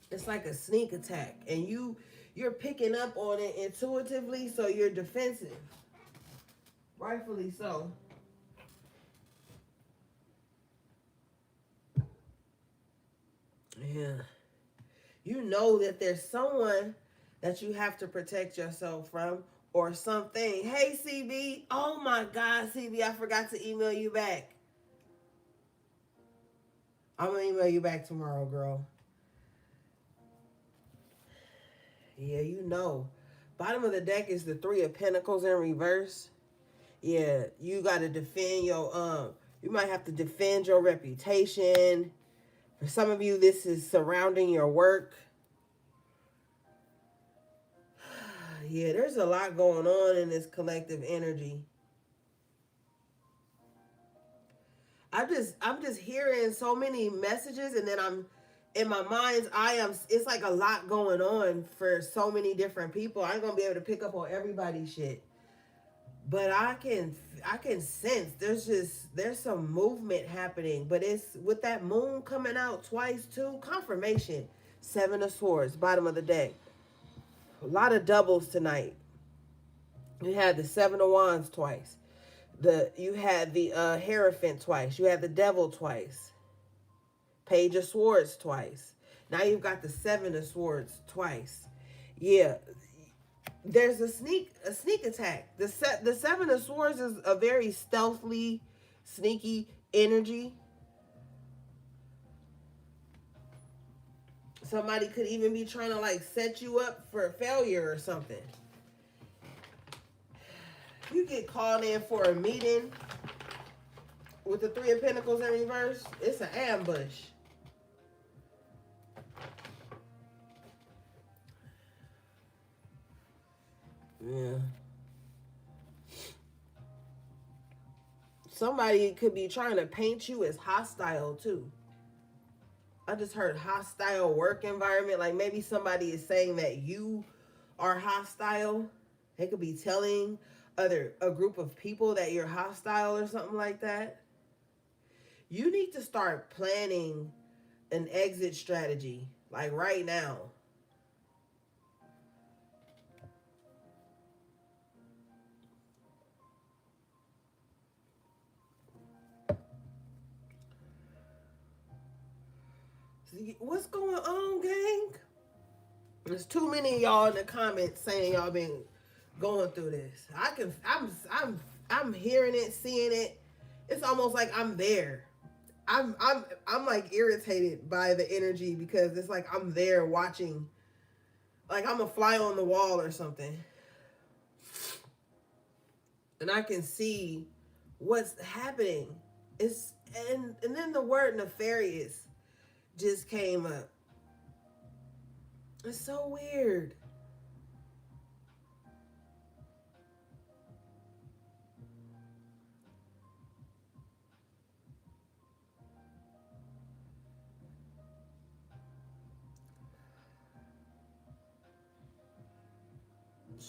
It's like a sneak attack, and you're picking up on it intuitively, so you're defensive. Rightfully so. Yeah. You know that there's someone that you have to protect yourself from or something. Hey, CB. Oh, my God, CB, I forgot to email you back. I'm going to email you back tomorrow, girl. Yeah, you know. Bottom of the deck is the Three of Pentacles in reverse. Yeah, you got to defend your, you might have to defend your reputation. For some of you, this is surrounding your work. Yeah, there's a lot going on in this collective energy. I'm just hearing so many messages, and then I'm in my mind's eye. It's like a lot going on for so many different people. I ain't gonna be able to pick up on everybody's shit, but I can sense there's some movement happening. But it's with that moon coming out twice too. Confirmation. Seven of Swords, bottom of the deck. A lot of doubles tonight. You had the Seven of Wands twice. You had the Hierophant twice. You had the Devil twice. Page of Swords twice. Now you've got the Seven of Swords twice. Yeah, there's a sneak attack. The Seven of Swords is a very stealthily, sneaky energy. Somebody could even be trying to like set you up for failure or something. You get called in for a meeting with the Three of Pentacles in reverse. It's an ambush. Yeah. Somebody could be trying to paint you as hostile too. I just heard hostile work environment. Like maybe somebody is saying that you are hostile. They could be telling a group of people that you're hostile or something like that. You need to start planning an exit strategy like right now. What's going on, gang? There's too many of y'all in the comments saying y'all been going through this. I'm hearing it, seeing it. It's almost like I'm there. I'm like irritated by the energy because it's like I'm there watching. Like I'm a fly on the wall or something. And I can see what's happening. And then the word nefarious just came up. It's so weird.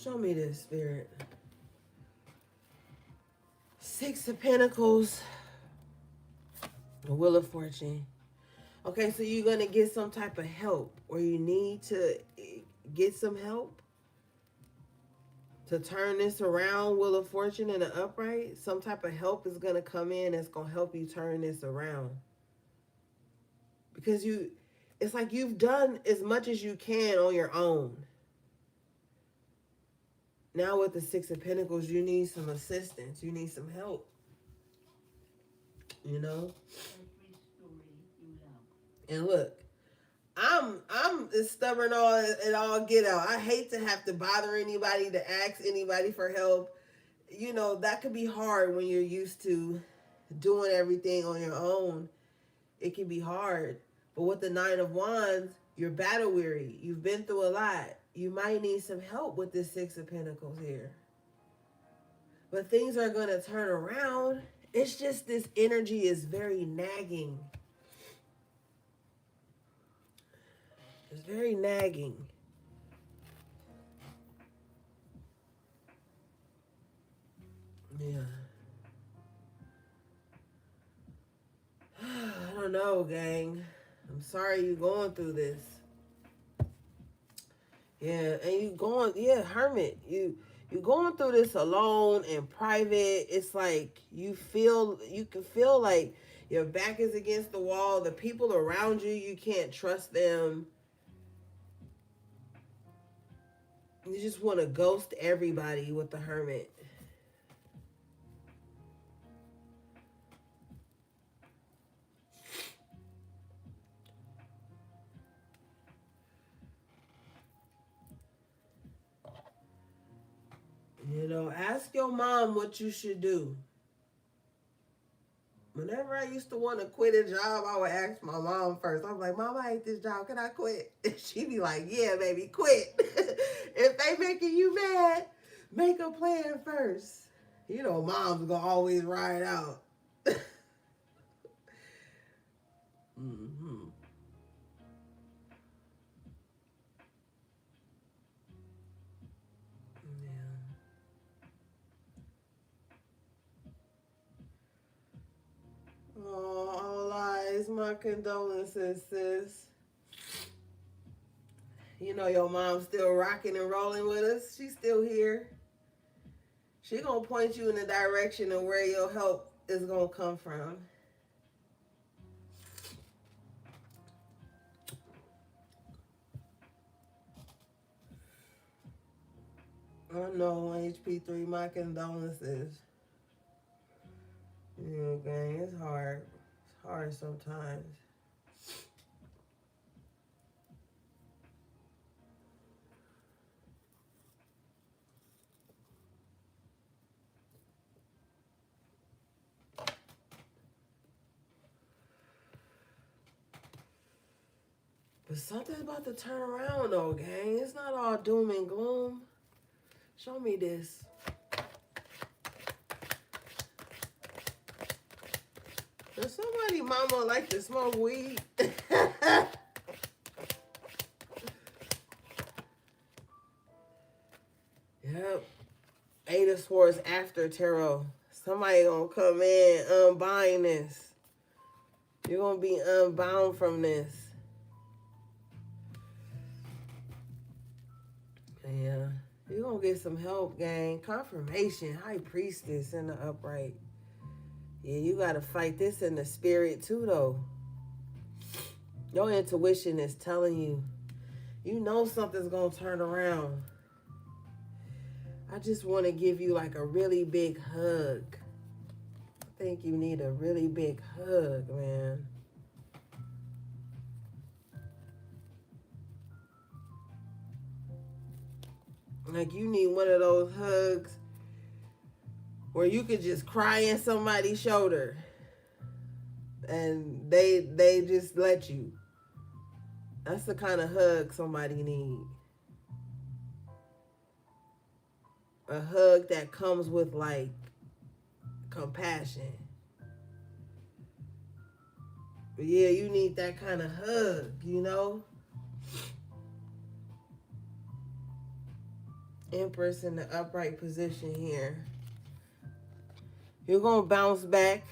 Show me this, Spirit. Six of Pentacles. The Wheel of Fortune. Okay, so you're going to get some type of help, or you need to get some help to turn this around. Wheel of Fortune in the upright. Some type of help is going to come in that's going to help you turn this around. Because it's like you've done as much as you can on your own. Now with the Six of Pentacles, you need some assistance. You need some help. You know? And look, I'm as stubborn and all get out. I hate to have to bother anybody, to ask anybody for help. You know, that could be hard when you're used to doing everything on your own. It can be hard. But with the Nine of Wands, you're battle weary. You've been through a lot. You might need some help with this Six of Pentacles here. But things are going to turn around. It's just this energy is very nagging. It's very nagging. Yeah. I don't know, gang. I'm sorry you're going through this. Yeah, and hermit. You're going through this alone and private. It's like you can feel like your back is against the wall. The people around you can't trust them. You just want to ghost everybody with the Hermit. You know, ask your mom what you should do. Whenever I used to want to quit a job, I would ask my mom first. I'm like, Mom, I hate this job. Can I quit? And she'd be like, yeah, baby, quit. If they making you mad, make a plan first. You know, mom's going to always ride out. Mm-hmm. Yeah. Oh, all lies. My condolences, sis. You know your mom's still rocking and rolling with us. She's still here. She gonna point you in the direction of where your help is gonna come from. I know, HP3, my condolences. You know, gang, it's hard. It's hard sometimes. But something's about to turn around though, gang. It's not all doom and gloom. Show me this. Does somebody mama like to smoke weed? Yep. Eight of Swords after tarot. Somebody gonna come in unbind this. You're gonna be unbound from this. Yeah. You're gonna get some help, gang. Confirmation. High Priestess in the upright. Yeah, you gotta fight this in the spirit too, though. Your intuition is telling you. You know something's gonna turn around. I just want to give you like a really big hug. I think you need a really big hug, man. Like you need one of those hugs where you could just cry in somebody's shoulder and they just let you. That's the kind of hug somebody needs. A hug that comes with like compassion. But yeah, you need that kind of hug, you know? Empress in the upright position here. You're going to bounce back.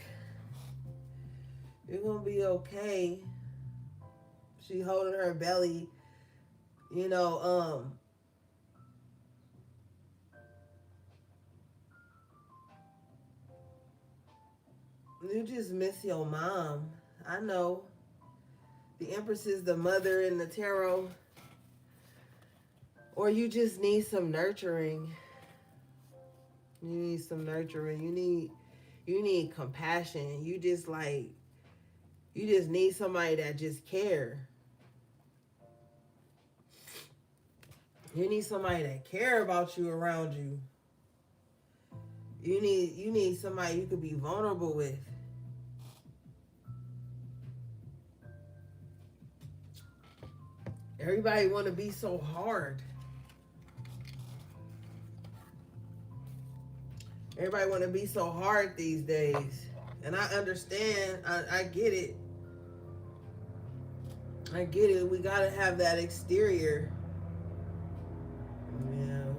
You're going to be okay. She holding her belly. You know, you just miss your mom. I know. The Empress is the mother in the tarot. Or you just need some nurturing. You need some nurturing. You need compassion. You just need somebody that just care. You need somebody that care about you around you. You need somebody you could be vulnerable with. Everybody want to be so hard. Everybody want to be so hard these days. And I understand. I get it. I get it. We got to have that exterior. Yeah.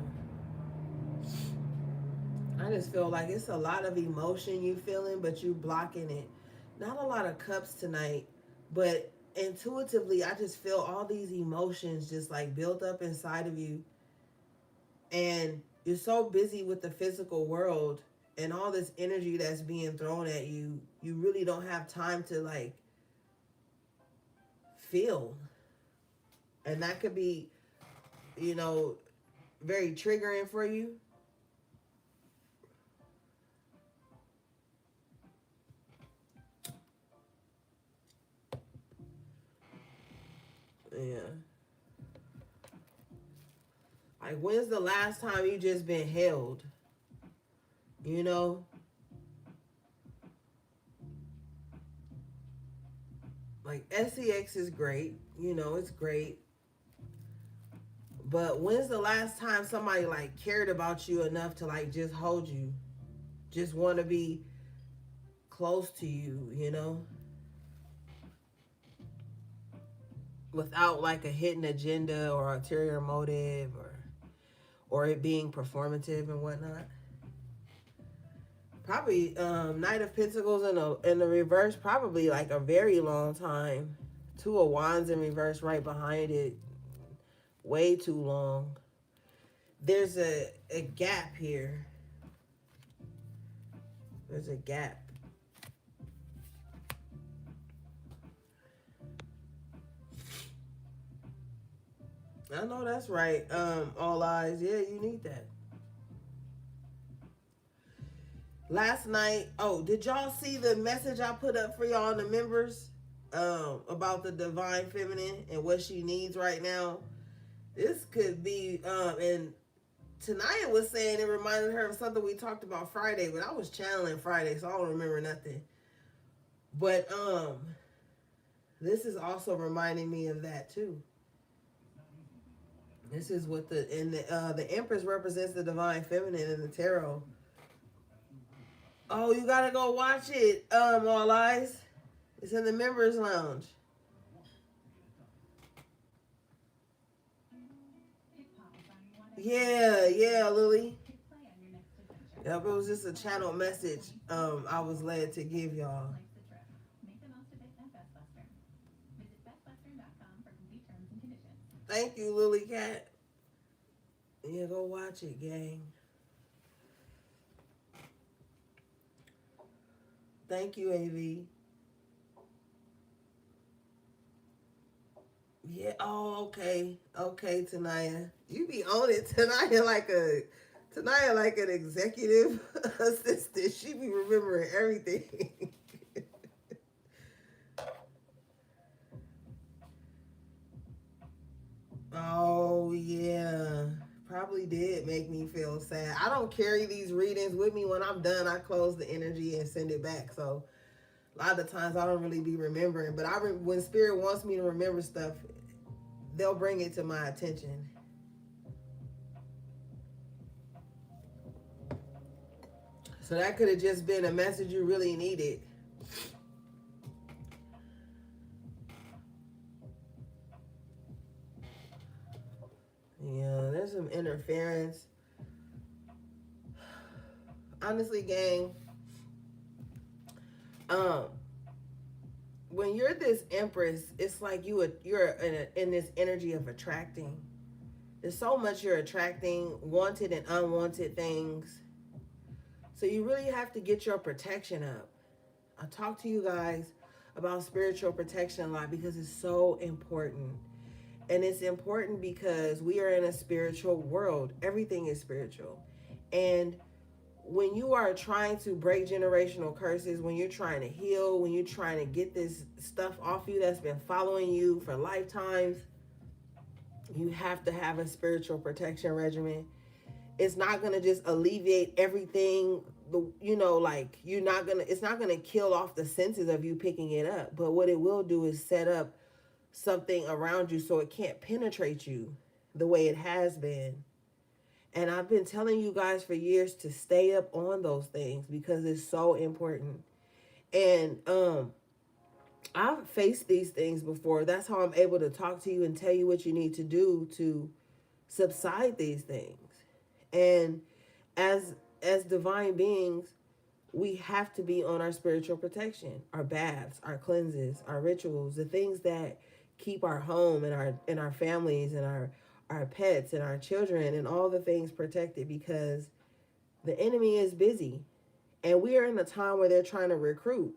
I just feel like it's a lot of emotion you feeling, but you blocking it. Not a lot of cups tonight, but intuitively, I just feel all these emotions just like built up inside of you. And you're so busy with the physical world and all this energy that's being thrown at you, you really don't have time to like feel. And that could be, you know, very triggering for you. Yeah. Like, when's the last time you just been held? You know? Like, SEX is great. You know, it's great. But when's the last time somebody, like, cared about you enough to, like, just hold you? Just want to be close to you, you know? Without, like, a hidden agenda or ulterior motive or it being performative and whatnot. Probably Knight of Pentacles in the reverse, probably like a very long time. Two of Wands in reverse right behind it. Way too long. There's a gap here. There's a gap. I know that's right. All eyes. Yeah, you need that. Last night, did y'all see the message I put up for y'all in the members? About the divine feminine and what she needs right now. This could be, and Tanaya was saying it reminded her of something we talked about Friday, but I was channeling Friday, so I don't remember nothing. But this is also reminding me of that too. This is what the Empress represents the divine feminine in the tarot. Oh, you gotta go watch it, All Eyes. It's in the members lounge. Yeah, Lily. Yep, it was just a channel message I was led to give y'all. Thank you, Lily Cat. Yeah, go watch it, gang. Thank you, AV. Yeah, okay, Tanaya. You be on it, Tanaya like an executive assistant. She be remembering everything. Oh, yeah. Probably did make me feel sad. I don't carry these readings with me. When I'm done, I close the energy and send it back. So a lot of the times I don't really be remembering. But when Spirit wants me to remember stuff, they'll bring it to my attention. So that could have just been a message you really needed. Yeah, there's some interference. honestly, gang, um, when you're this empress, it's like you're in this energy of attracting. There's so much you're attracting, wanted and unwanted things. So you really have to get your protection up. I talk to you guys about spiritual protection a lot because it's so important. And it's important because we are in a spiritual world. Everything is spiritual. And when you are trying to break generational curses, when you're trying to heal, when you're trying to get this stuff off you that's been following you for lifetimes, you have to have a spiritual protection regimen. It's not going to just alleviate everything, like it's not going to kill off the senses of you picking it up, but what it will do is set up something around you so it can't penetrate you the way it has been. And I've been telling you guys for years to stay up on those things because it's so important. And I've faced these things before. That's how I'm able to talk to you and tell you what you need to do to subside these things. And as divine beings, we have to be on our spiritual protection, our baths, our cleanses, our rituals, the things that keep our home and our families and our pets and our children and all the things protected, because the enemy is busy and we are in a time where they're trying to recruit.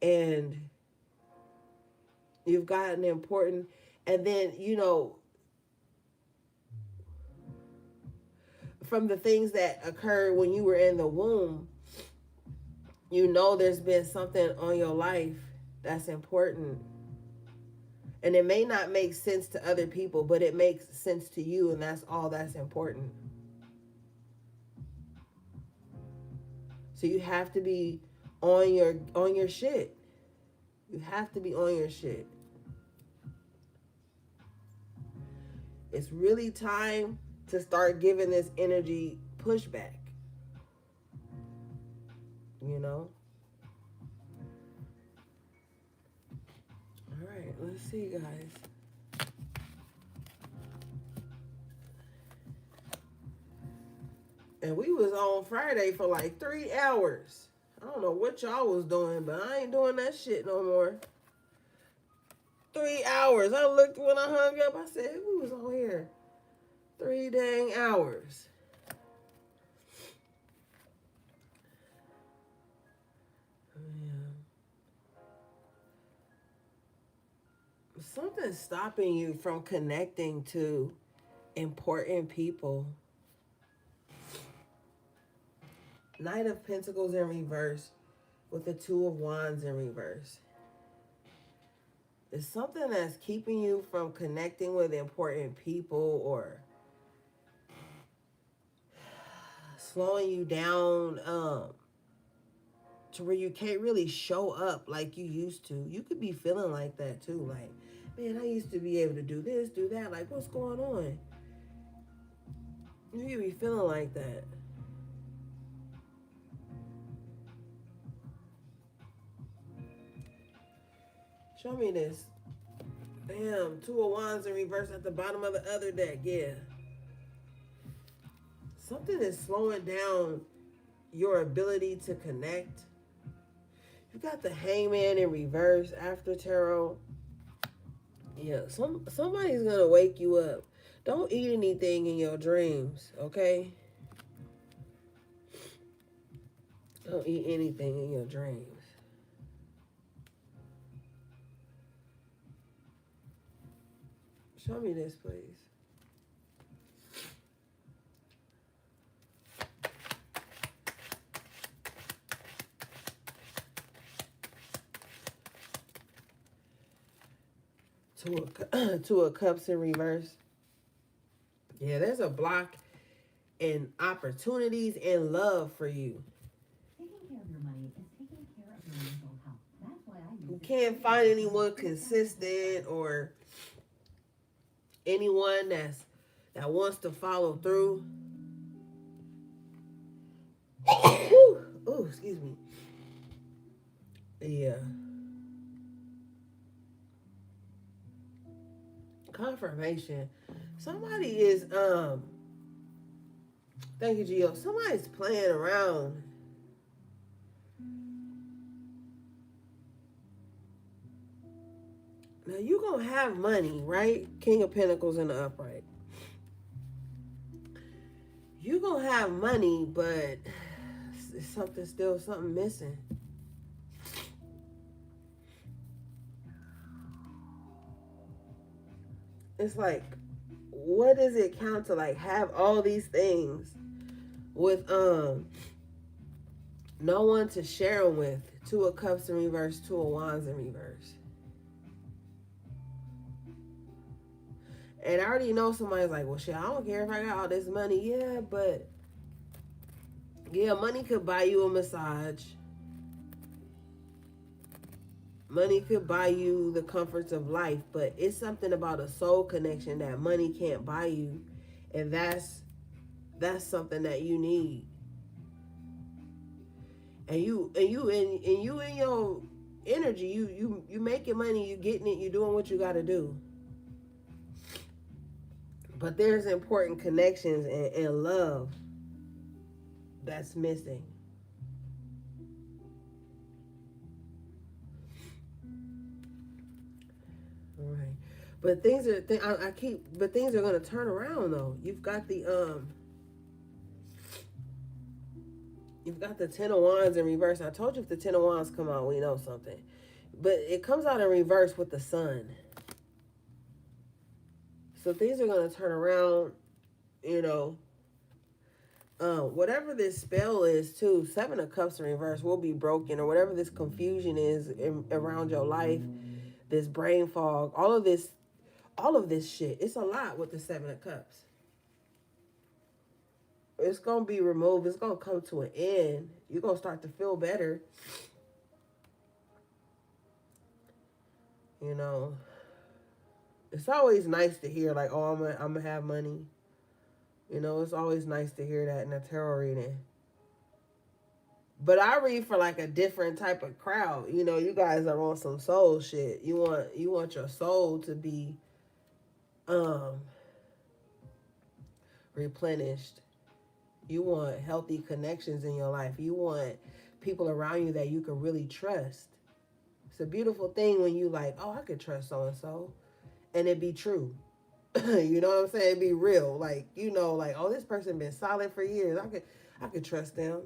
And you've got an important, and then, from the things that occurred when you were in the womb, there's been something on your life that's important. And it may not make sense to other people, but it makes sense to you, and that's all that's important. So you have to be on your shit. You have to be on your shit. It's really time to start giving this energy pushback. All right, let's see, guys. And we was on Friday for like 3 hours. I don't know what y'all was doing, but I ain't doing that shit no more. 3 hours. I looked when I hung up. I said, we was on here 3 dang hours. Something's stopping you from connecting to important people. Knight of Pentacles in reverse with the Two of Wands in reverse. There's something that's keeping you from connecting with important people or slowing you down to where you can't really show up like you used to. You could be feeling like that too. Like, man, I used to be able to do this, do that. Like, what's going on? You could be feeling like that. Show me this. Damn, Two of Wands in reverse at the bottom of the other deck. Yeah. Something is slowing down your ability to connect. You got the Hangman in reverse after tarot. Yeah, somebody's gonna wake you up. Don't eat anything in your dreams, okay? Don't eat anything in your dreams. Show me this, please. Two of Cups in reverse. Yeah, there's a block in opportunities and love for you. Taking care of your money is taking care of your mental health. That's why I use You can't find anyone consistent or anyone that wants to follow through. Oh, excuse me. Yeah. Confirmation. Somebody is Thank you, Gio. Somebody's playing around. Now you gonna have money, right? King of Pentacles in the upright. You gonna have money, but something missing. It's like, what does it count to like have all these things with no one to share them with? Two of Cups in reverse, Two of Wands in reverse. And I already know somebody's like, well, shit, I don't care if I got all this money. Yeah, but yeah, money could buy you a massage. Money could buy you the comforts of life, but it's something about a soul connection that money can't buy you. And that's something that you need. And you in your energy, you making money, you getting it, you doing what you gotta do. But there's important connections and love that's missing. All right. But things are things are gonna turn around though. You've got the Ten of Wands in reverse. I told you if the Ten of Wands come out, we know something. But it comes out in reverse with the Sun. So things are going to turn around, you know. Whatever this spell is, too, Seven of Cups in reverse will be broken, or whatever this confusion is around your life, this brain fog, all of this shit. It's a lot with the Seven of Cups. It's going to be removed. It's going to come to an end. You're going to start to feel better. You know. It's always nice to hear, like, oh, I'm gonna have money. You know, it's always nice to hear that in a tarot reading. But I read for, like, a different type of crowd. You know, you guys are on some soul shit. You want your soul to be replenished. You want healthy connections in your life. You want people around you that you can really trust. It's a beautiful thing when you like, oh, I could trust so-and-so. And it be true. You know what I'm saying? It be real. Like, you know, like, oh, this person been solid for years. I could trust them.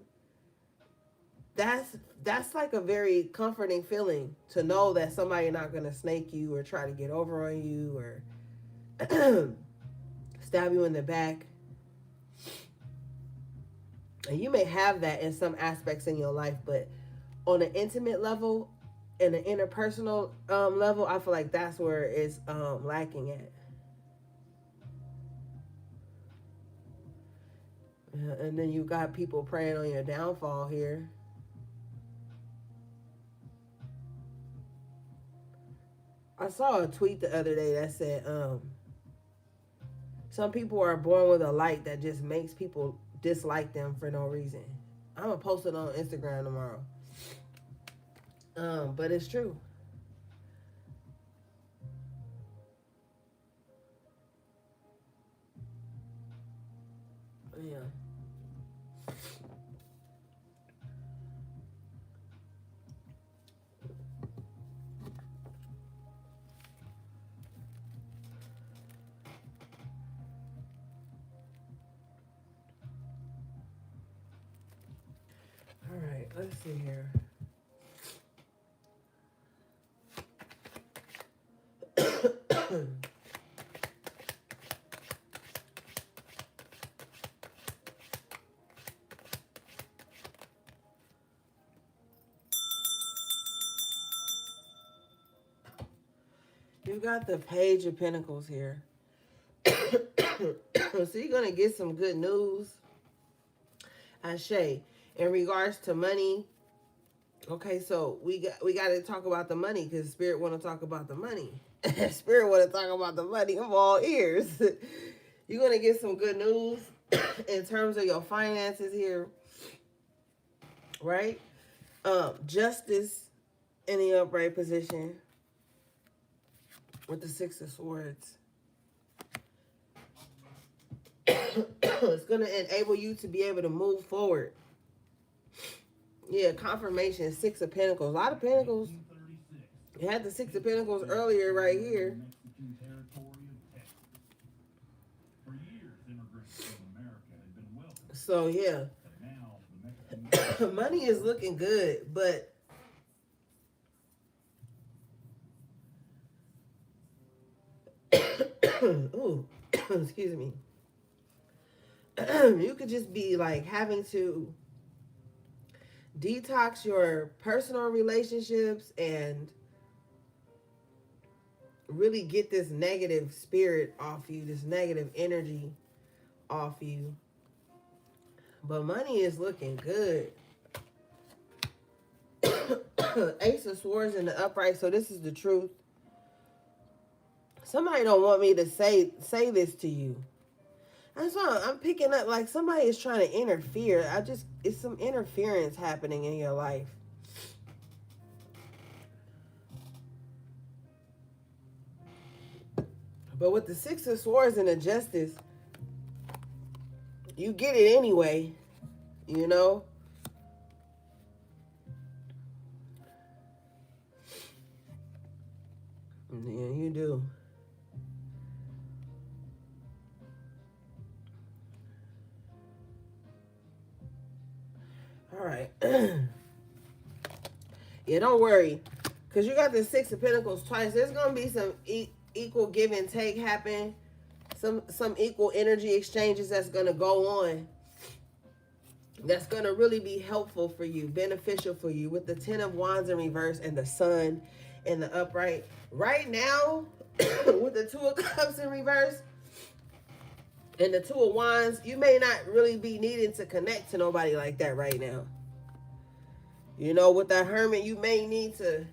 That's like a very comforting feeling to know that somebody not gonna snake you or try to get over on you or stab you in the back. And you may have that in some aspects in your life, but on an intimate level, in an interpersonal level, I feel like that's where it's lacking at. Yeah, and then you got people praying on your downfall here. I saw a tweet the other day that said, some people are born with a light that just makes people dislike them for no reason. I'm gonna post it on Instagram tomorrow. But it's true. Yeah. All right, let's see here. You got the Page of Pentacles here. So you're going to get some good news. Ashe, in regards to money. Okay, so we got to talk about the money because Spirit want to talk about the money. Spirit want to talk about the money. I'm all ears. You're going to get some good news in terms of your finances here. Right? Justice in the upright position with the Six of Swords. It's going to enable you to be able to move forward. Yeah, confirmation, Six of Pentacles. A lot of Pentacles. You had the Six of Pentacles earlier right here. Mexican territory of Texas. For years, immigrants from America had been welcomed. So, yeah. But now, the Mexican Money is looking good, but ooh, excuse me. You could just be like having to detox your personal relationships and really get this negative spirit off you, this negative energy off you. But money is looking good. Ace of Swords in the upright, so this is the truth. Somebody don't want me to say this to you. That's why I'm picking up like somebody is trying to interfere. It's some interference happening in your life. But with the Six of Swords and the Justice, you get it anyway, you know? Yeah, you do. All right. Yeah, don't worry. Because you got the Six of Pentacles twice. There's going to be some equal give and take happen. Some equal energy exchanges that's going to go on. That's going to really be helpful for you, beneficial for you. With the Ten of Wands in reverse and the Sun in the upright. Right now, with the Two of Cups in reverse and the Two of Wands, you may not really be needing to connect to nobody like that right now. You know, with that Hermit, you may need to,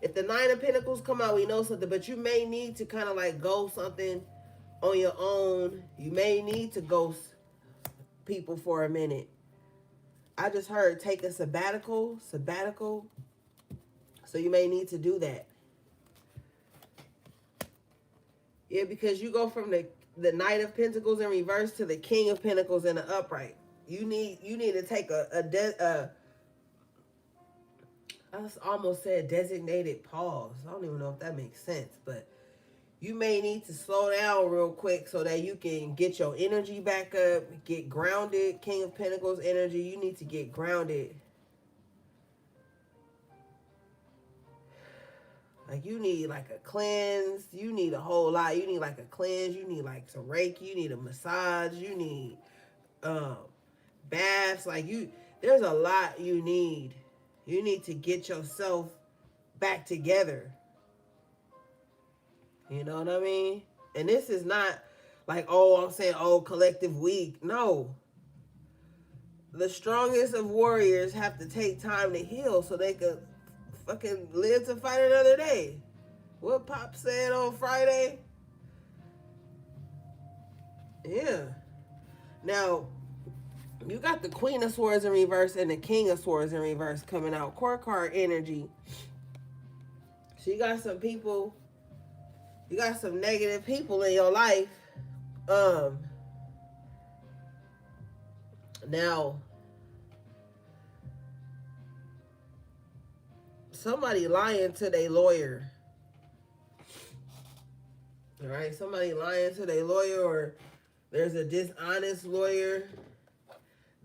if the Nine of Pentacles come out, we know something, but you may need to kind of like go something on your own. You may need to ghost people for a minute. I just heard take a sabbatical. So you may need to do that. Yeah, because you go from the Knight of Pentacles in reverse to the King of Pentacles in the upright. You need to take I almost said designated pause. I don't even know if that makes sense, but you may need to slow down real quick so that you can get your energy back up, get grounded. King of Pentacles energy, you need to get grounded. Like you need like a cleanse. You need a whole lot. You need like a cleanse. You need like some Reiki. You need a massage. You need baths. Like there's a lot you need. You need to get yourself back together. You know what I mean? And this is not like, oh, I'm saying, oh, collective weak. No. The strongest of warriors have to take time to heal so they could fucking live to fight another day. What Pop said on Friday? Yeah. Now, you got the Queen of Swords in reverse and the King of Swords in reverse coming out. Court card energy. So you got some people, you got some negative people in your life. Now, somebody lying to their lawyer. All right, somebody lying to their lawyer, or there's a dishonest lawyer.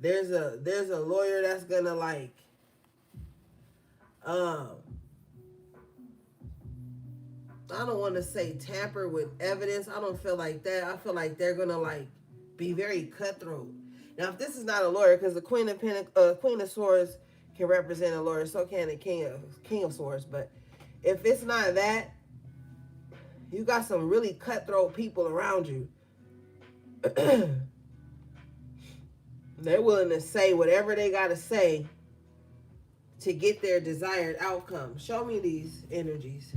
There's a lawyer that's gonna like I don't want to say tamper with evidence. I don't feel like that. I feel like they're gonna like be very cutthroat. Now, if this is not a lawyer, because the Queen of Swords can represent a lawyer, so can the King of Swords. But if it's not that, you got some really cutthroat people around you. They're willing to say whatever they got to say to get their desired outcome. Show me these energies.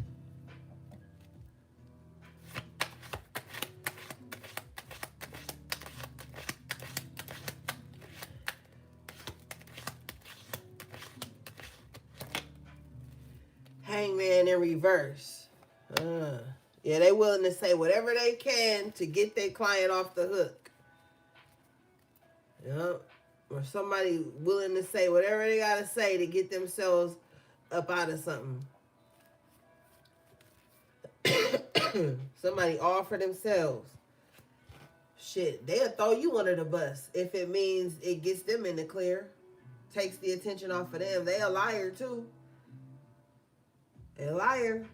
Hangman in reverse. Yeah, they willing to say whatever they can to get their client off the hook. Yep. Or somebody willing to say whatever they gotta say to get themselves up out of something. Somebody all for themselves. Shit, they'll throw you under the bus if it means it gets them in the clear. Takes the attention off of them. They a liar too. They a liar.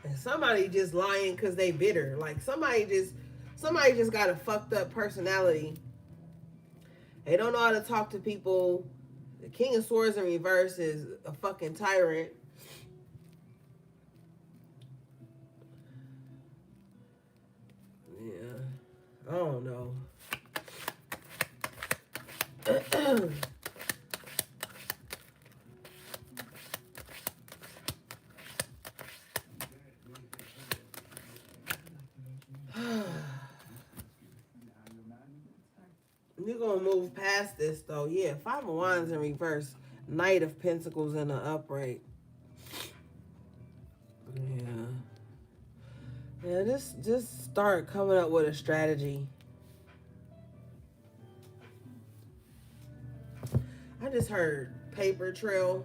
And somebody just lying because they bitter. Like somebody just got a fucked up personality. They don't know how to talk to people. The King of Swords in reverse is a fucking tyrant. Yeah. I don't know. You're gonna move past this though. Yeah, Five of Wands in reverse. Knight of Pentacles in the upright. Yeah. Yeah, just start coming up with a strategy. I just heard paper trail.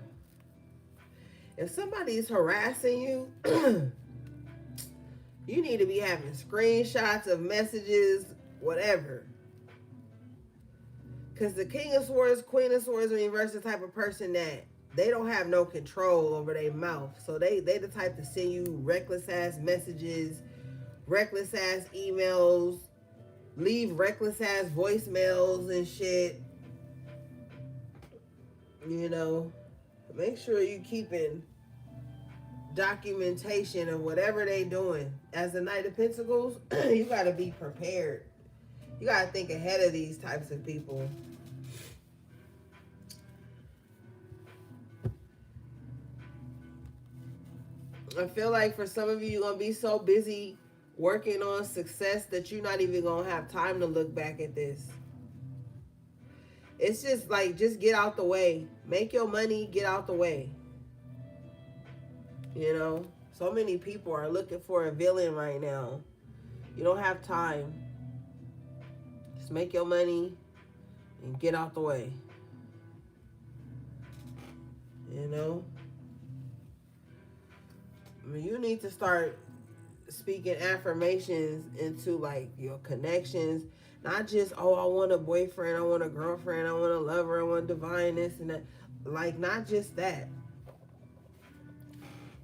If somebody's harassing you, you need to be having screenshots of messages, whatever. Because the King of Swords, Queen of Swords in reverse, the type of person that they don't have no control over their mouth. So they the type to send you reckless ass messages, reckless ass emails, leave reckless ass voicemails and shit. You know, make sure you keeping documentation of whatever they doing. As the Knight of Pentacles, you got to be prepared. You got to think ahead of these types of people. I feel like for some of you, you're going to be so busy working on success that you're not even going to have time to look back at this. It's just like, just get out the way. Make your money, get out the way. You know, so many people are looking for a villain right now. You don't have time. Just make your money and get out the way. You know? I mean, you need to start speaking affirmations into like your connections. Not just, oh, I want a boyfriend, I want a girlfriend, I want a lover, I want divine this and that. Like, not just that.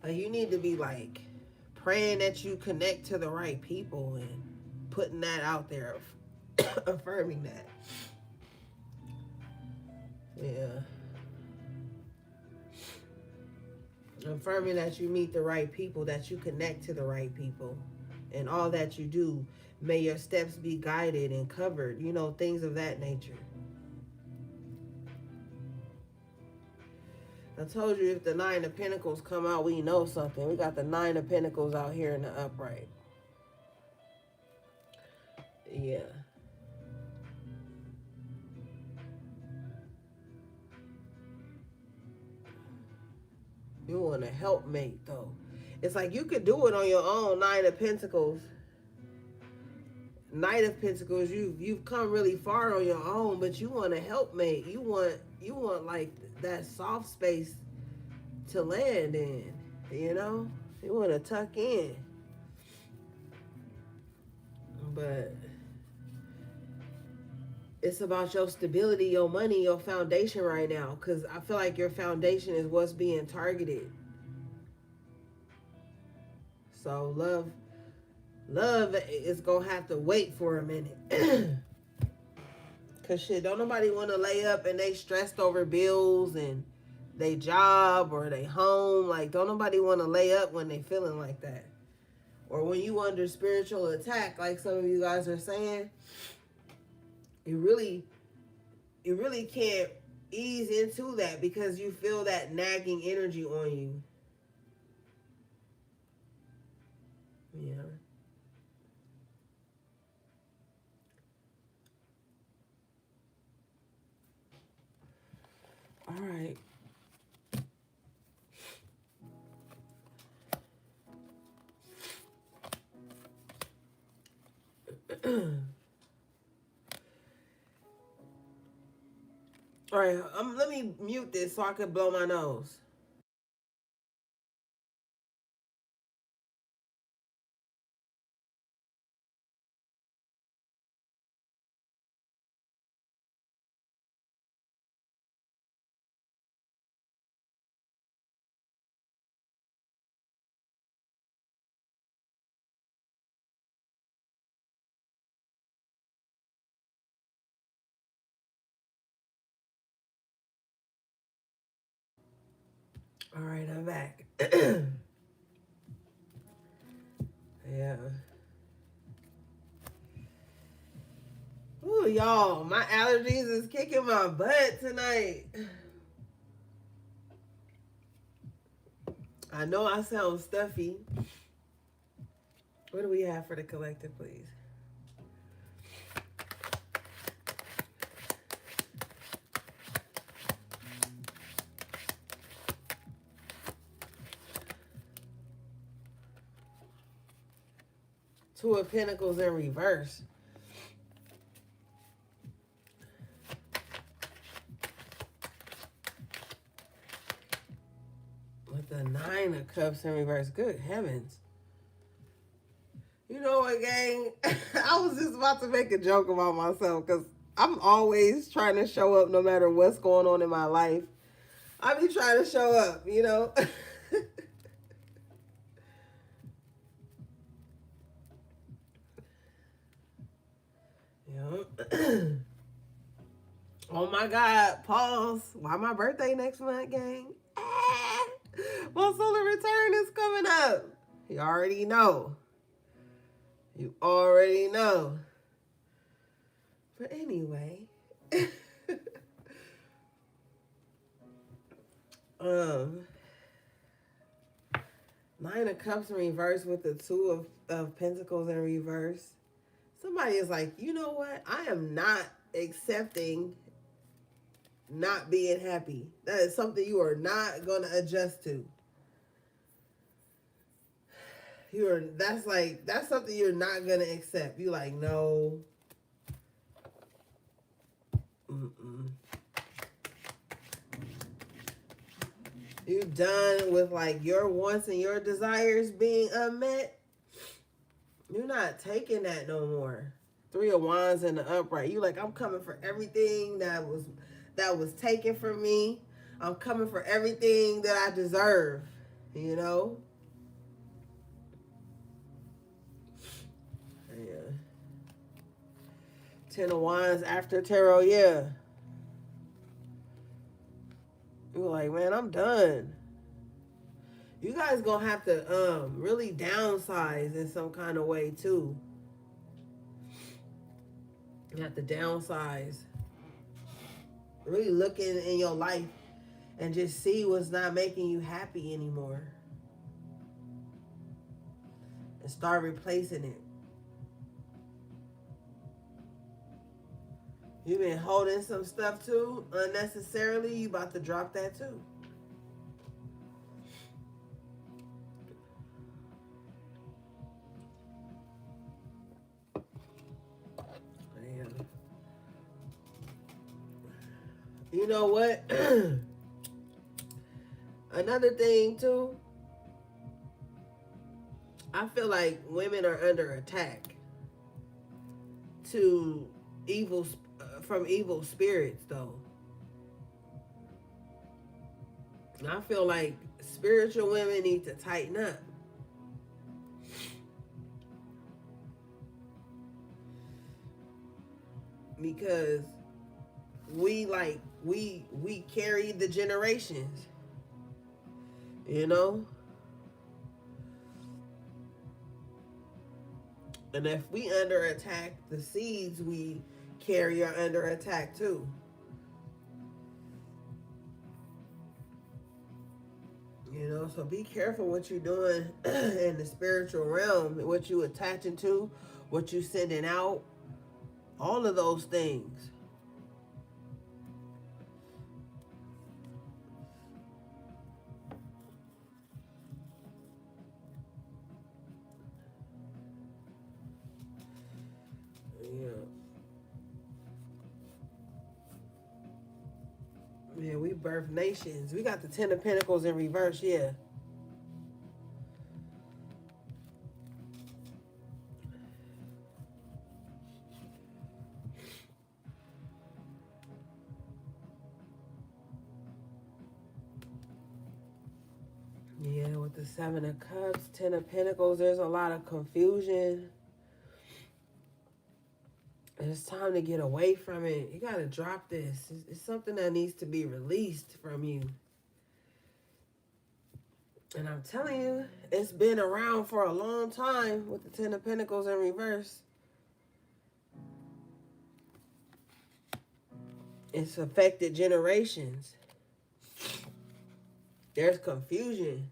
You need to be like praying that you connect to the right people and putting that out there, affirming that. Yeah. Affirming that you meet the right people, that you connect to the right people. And all that you do, may your steps be guided and covered, you know, things of that nature. I told you if the Nine of Pentacles come out, we know something. We got the Nine of Pentacles out here in the upright. Yeah. You want a helpmate, though. It's like you could do it on your own, Nine of Pentacles. Knight of Pentacles, you've come really far on your own, but you want a helpmate. You want like that soft space to land in, you know? You want to tuck in. But it's about your stability, your money, your foundation right now. Because I feel like your foundation is what's being targeted. So love is going to have to wait for a minute. Because shit, don't nobody want to lay up and they stressed over bills and they job or they home. Like, don't nobody want to lay up when they feeling like that. Or when you under spiritual attack, like some of you guys are saying, you really can't ease into that because you feel that nagging energy on you. Yeah. All right. All right, let me mute this so I can blow my nose. All right, I'm back. Yeah. Ooh, y'all, my allergies is kicking my butt tonight. I know I sound stuffy. What do we have for the collective, please? Two of Pentacles in reverse. With the Nine of Cups in reverse. Good heavens. You know what, gang? I was just about to make a joke about myself because I'm always trying to show up no matter what's going on in my life. I be trying to show up, you know? Yeah. Oh my God, pause. Why my birthday next month, gang? My solar return is coming up. You already know. You already know. But anyway. Nine of Cups in reverse with the Two of Pentacles in reverse. Somebody is like, you know what? I am not accepting not being happy. That is something you are not going to adjust to. That's something you're not going to accept. You like, no. Mm-mm. You done with like your wants and your desires being unmet. You're not taking that no more. Three of Wands in the upright. You like, I'm coming for everything that was taken from me. I'm coming for everything that I deserve. You know? Yeah. Ten of Wands after tarot, yeah. You're like, man, I'm done. You guys gonna have to really downsize in some kind of way too. You have to downsize. Really look in your life and just see what's not making you happy anymore. And start replacing it. You've been holding some stuff too unnecessarily. You about to drop that too. Man. You know what? Another thing too. I feel like women are under attack from evil spirits though. And I feel like spiritual women need to tighten up. Because we carry the generations. You know? And if we under attack, the seeds we carry are under attack too. You know, so be careful what you're doing in the spiritual realm, what you attaching to, what you sending out, all of those things. Yeah. Yeah, we birth nations. We got the Ten of Pentacles in reverse, yeah. Yeah, with the Seven of Cups, Ten of Pentacles, there's a lot of confusion. And it's time to get away from it. You got to drop this. It's something that needs to be released from you. And I'm telling you, it's been around for a long time with the Ten of Pentacles in reverse. It's affected generations. There's confusion.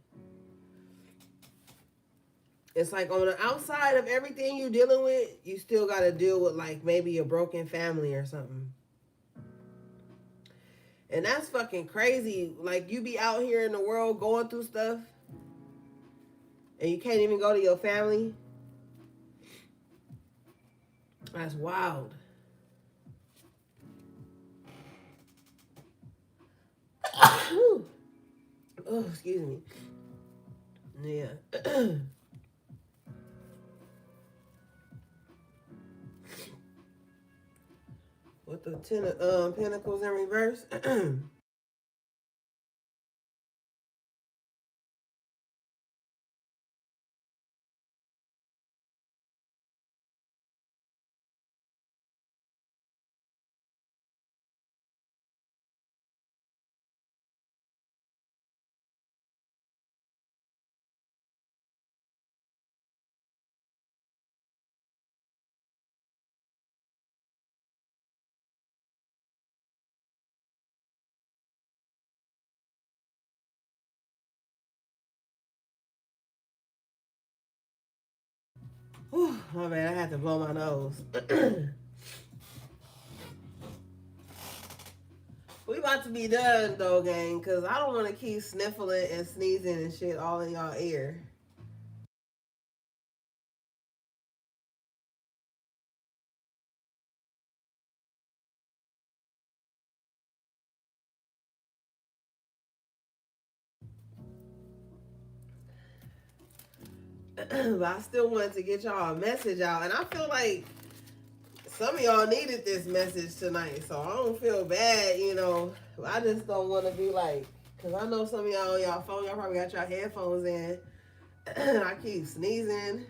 It's like on the outside of everything you're dealing with, you still got to deal with like maybe a broken family or something. And that's fucking crazy. Like you be out here in the world going through stuff and you can't even go to your family. That's wild. Oh, excuse me. Yeah. With the Ten of Pentacles in reverse. Whew, my man, I had to blow my nose. We about to be done though, gang, because I don't want to keep sniffling and sneezing and shit all in y'all ear. But I still wanted to get y'all a message out. And I feel like some of y'all needed this message tonight. So I don't feel bad, you know. I just don't want to be like, because I know some of y'all on y'all phone, y'all probably got y'all headphones in. I keep sneezing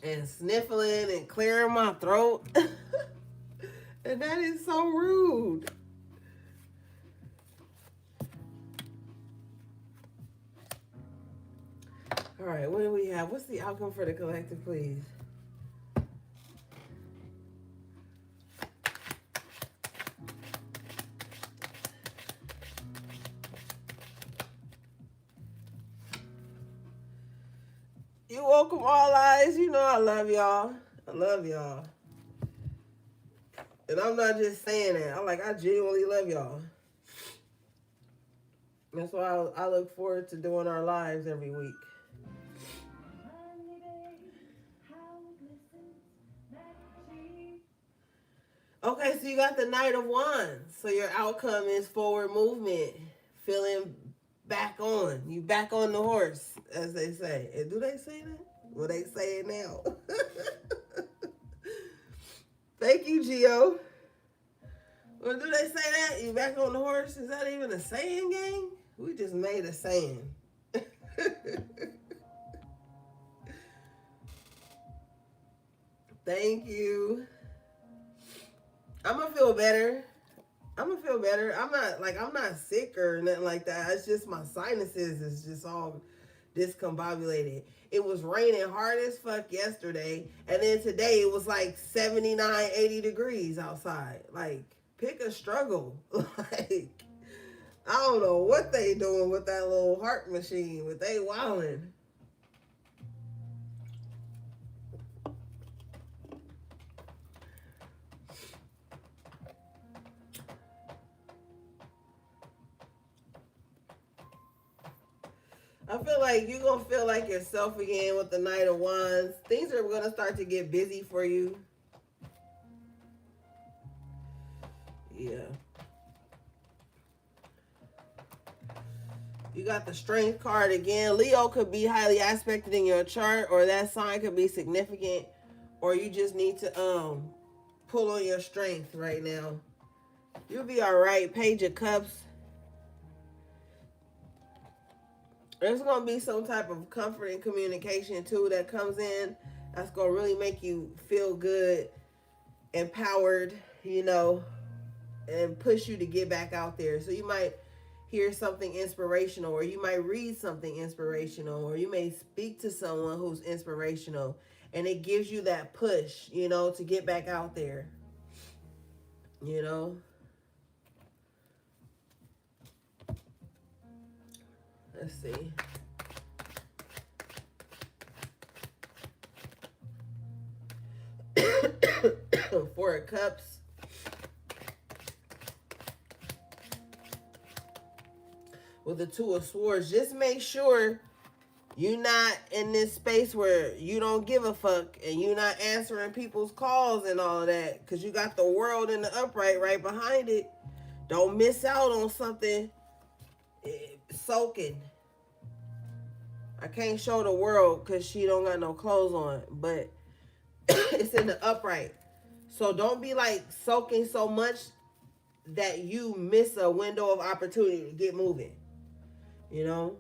and sniffling and clearing my throat. And that is so rude. All right, what do we have? What's the outcome for the collective, please? You're welcome, All Eyes. You know I love y'all. I love y'all. And I'm not just saying that. I genuinely love y'all. That's why I look forward to doing our lives every week. Okay, so you got the Knight of Wands. So your outcome is forward movement. Feeling back on. You back on the horse, as they say. And do they say that? Well, they say it now. Thank you, Gio. Well, do they say that? You back on the horse? Is that even a saying, gang? We just made a saying. Thank you. I'm gonna feel better. I'm not sick or nothing like that. It's just my sinuses is just all discombobulated. It was raining hard as fuck yesterday, and then today it was like 79, 80 degrees outside. Like, pick a struggle. Like, I don't know what they doing with that little heart machine, but they wildin'. I feel like you're going to feel like yourself again with the Knight of Wands. Things are going to start to get busy for you. Yeah. got the strength card again. Leo could be highly aspected in your chart, or that sign could be significant, or you just need to pull on your strength right now. You'll be all right. Page of Cups. There's going to be some type of comfort and communication too that comes in. That's going to really make you feel good, empowered, you know, and push you to get back out there. So you might hear something inspirational, or you might read something inspirational, or you may speak to someone who's inspirational, and it gives you that push, you know, to get back out there, you know. Let's see. Four of Cups. With the Two of Swords, just make sure you're not in this space where you don't give a fuck and you're not answering people's calls and all of that, because you got the World in the upright right behind it. Don't miss out on something. Soaking. I can't show the World because she don't got no clothes on, but it's in the upright. So don't be like soaking so much that you miss a window of opportunity to get moving. You know,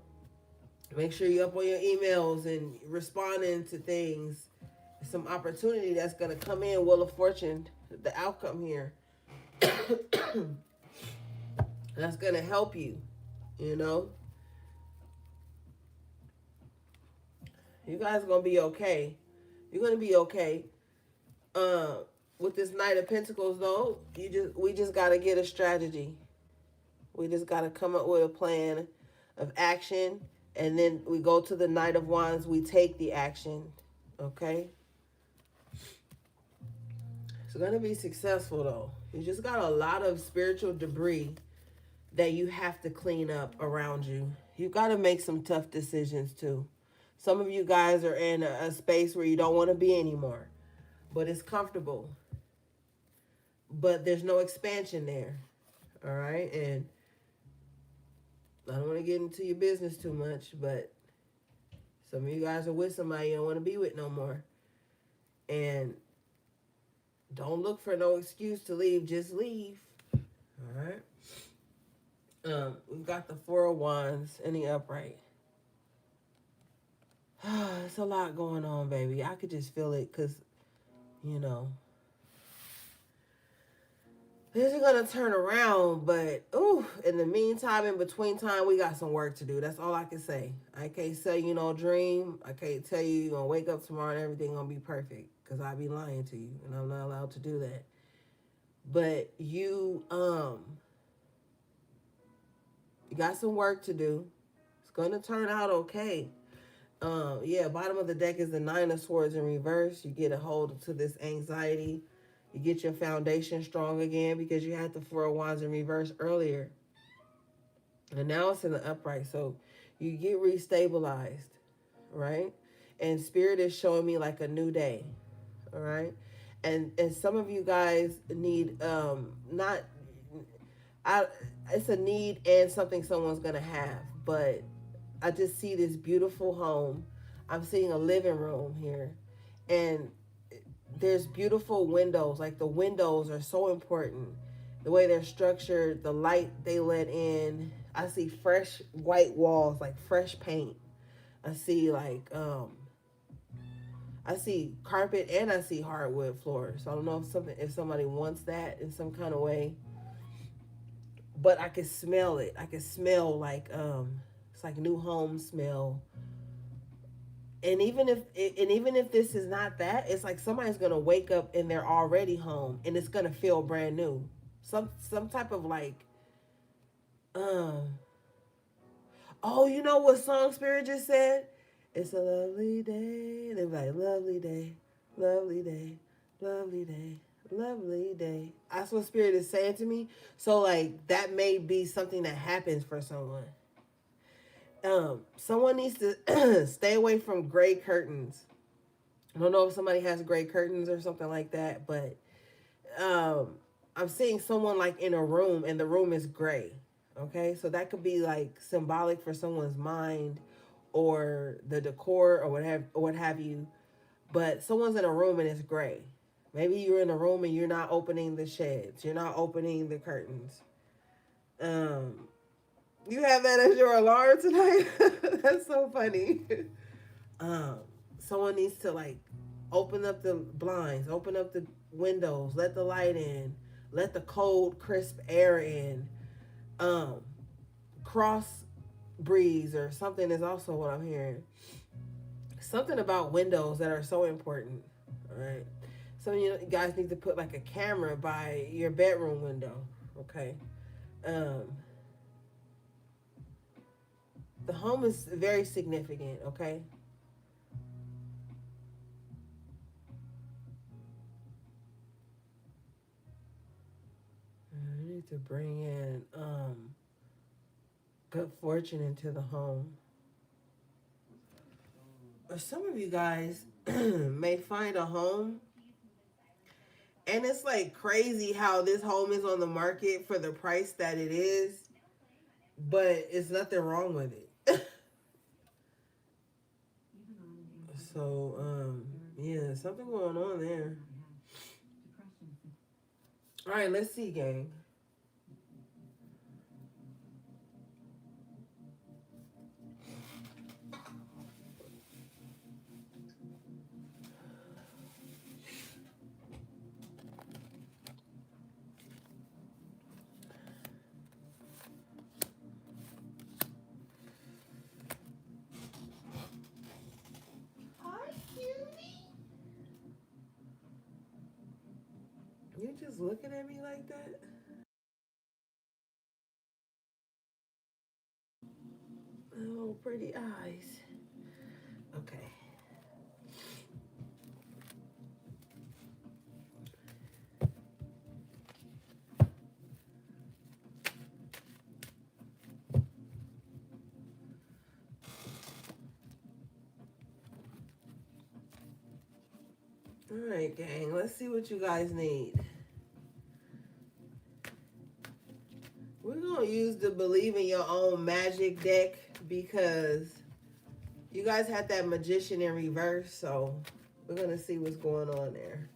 make sure you're up on your emails and responding to things. Some opportunity that's going to come in. Wheel of Fortune, the outcome here. That's going to help you, you know. You guys are going to be okay. You're going to be okay. With this Knight of Pentacles, though, we just got to get a strategy. We just got to come up with a plan of action, and then we go to the Knight of Wands. We take the action, okay? It's going to be successful, though. You just got a lot of spiritual debris that you have to clean up around you. You got to make some tough decisions, too. Some of you guys are in a space where you don't want to be anymore, but it's comfortable. But there's no expansion there, all right? And I don't want to get into your business too much, but some of you guys are with somebody you don't want to be with no more. And don't look for no excuse to leave. Just leave. All right. We've got the Four of Wands in the upright. It's a lot going on, baby. I could just feel it because, you know, this is going to turn around, but, in the meantime, in between time, we got some work to do. That's all I can say. I can't say you no dream. I can't tell you you're going to wake up tomorrow and everything going to be perfect, because I'd be lying to you, and I'm not allowed to do that. But you got some work to do. It's going to turn out okay. Bottom of the deck is the Nine of Swords in reverse. You get a hold to this anxiety. You get your foundation strong again because you had the Four of Wands in reverse earlier. And now it's in the upright. So you get restabilized, right? And Spirit is showing me like a new day, all right? And some of you guys need, it's a need and something someone's going to have. But I just see this beautiful home. I'm seeing a living room here. And there's beautiful windows. Like the windows are so important. The way they're structured, the light they let in. I see fresh white walls, like fresh paint. I see like, I see carpet and I see hardwood floors. So I don't know if somebody wants that in some kind of way. But I can smell it. I can smell like, it's like new home smell. And even if this is not that, it's like somebody's gonna wake up and they're already home, and it's gonna feel brand new. Some type of like, you know what song Spirit just said? It's a lovely day. They're like, lovely day, lovely day, lovely day, lovely day. That's what Spirit is saying to me. So like that may be something that happens for someone. Someone needs to stay away from gray curtains. I don't know if somebody has gray curtains or something like that, but I'm seeing someone like in a room and the room is gray. Okay, so that could be like symbolic for someone's mind or the decor or what have you. But someone's in a room and it's gray. Maybe you're in a room and you're not opening the shades. You're not opening the curtains. Um, you have that as your alarm tonight. That's so funny. Um, someone needs to like open up the blinds, open up the windows, let the light in, let the cold, crisp air in. Um, Cross breeze or something is also what I'm hearing. Something about windows that are so important. All right. Some of you guys need to put like a camera by your bedroom window. Okay. Um, the home is very significant. Okay. I need to bring in good fortune into the home. Or some of you guys may find a home, and it's like crazy how this home is on the market for the price that it is, but it's nothing wrong with it. So, yeah, something going on there. All right, let's see, gang. Hi, cutie. You just looking at me like that? Oh, pretty eyes. Okay. All right, gang. Let's see what you guys need. We're going to use the Believe in Your Own Magic deck because you guys had that Magician in reverse. So we're going to see what's going on there.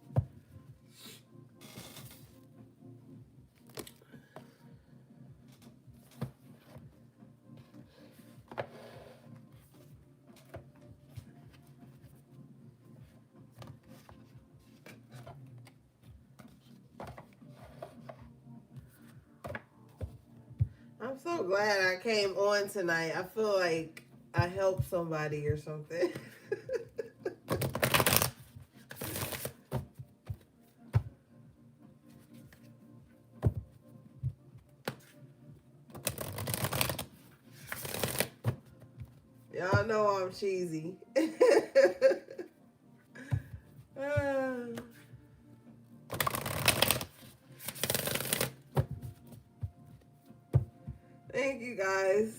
I'm so glad I came on tonight. I feel like I helped somebody or something. Y'all know I'm cheesy. Thank you guys.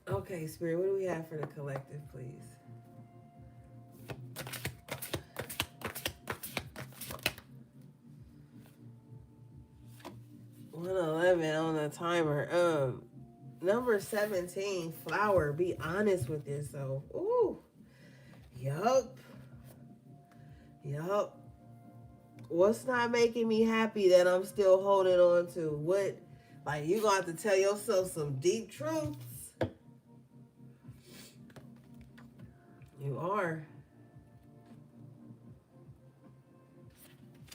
Okay, Spirit, what do we have for the collective, please? $111 on the timer. Number 17, flower. Be honest with yourself. Ooh. Yup. What's not making me happy that I'm still holding on to? What? Like, you gonna have to tell yourself some deep truths. You are.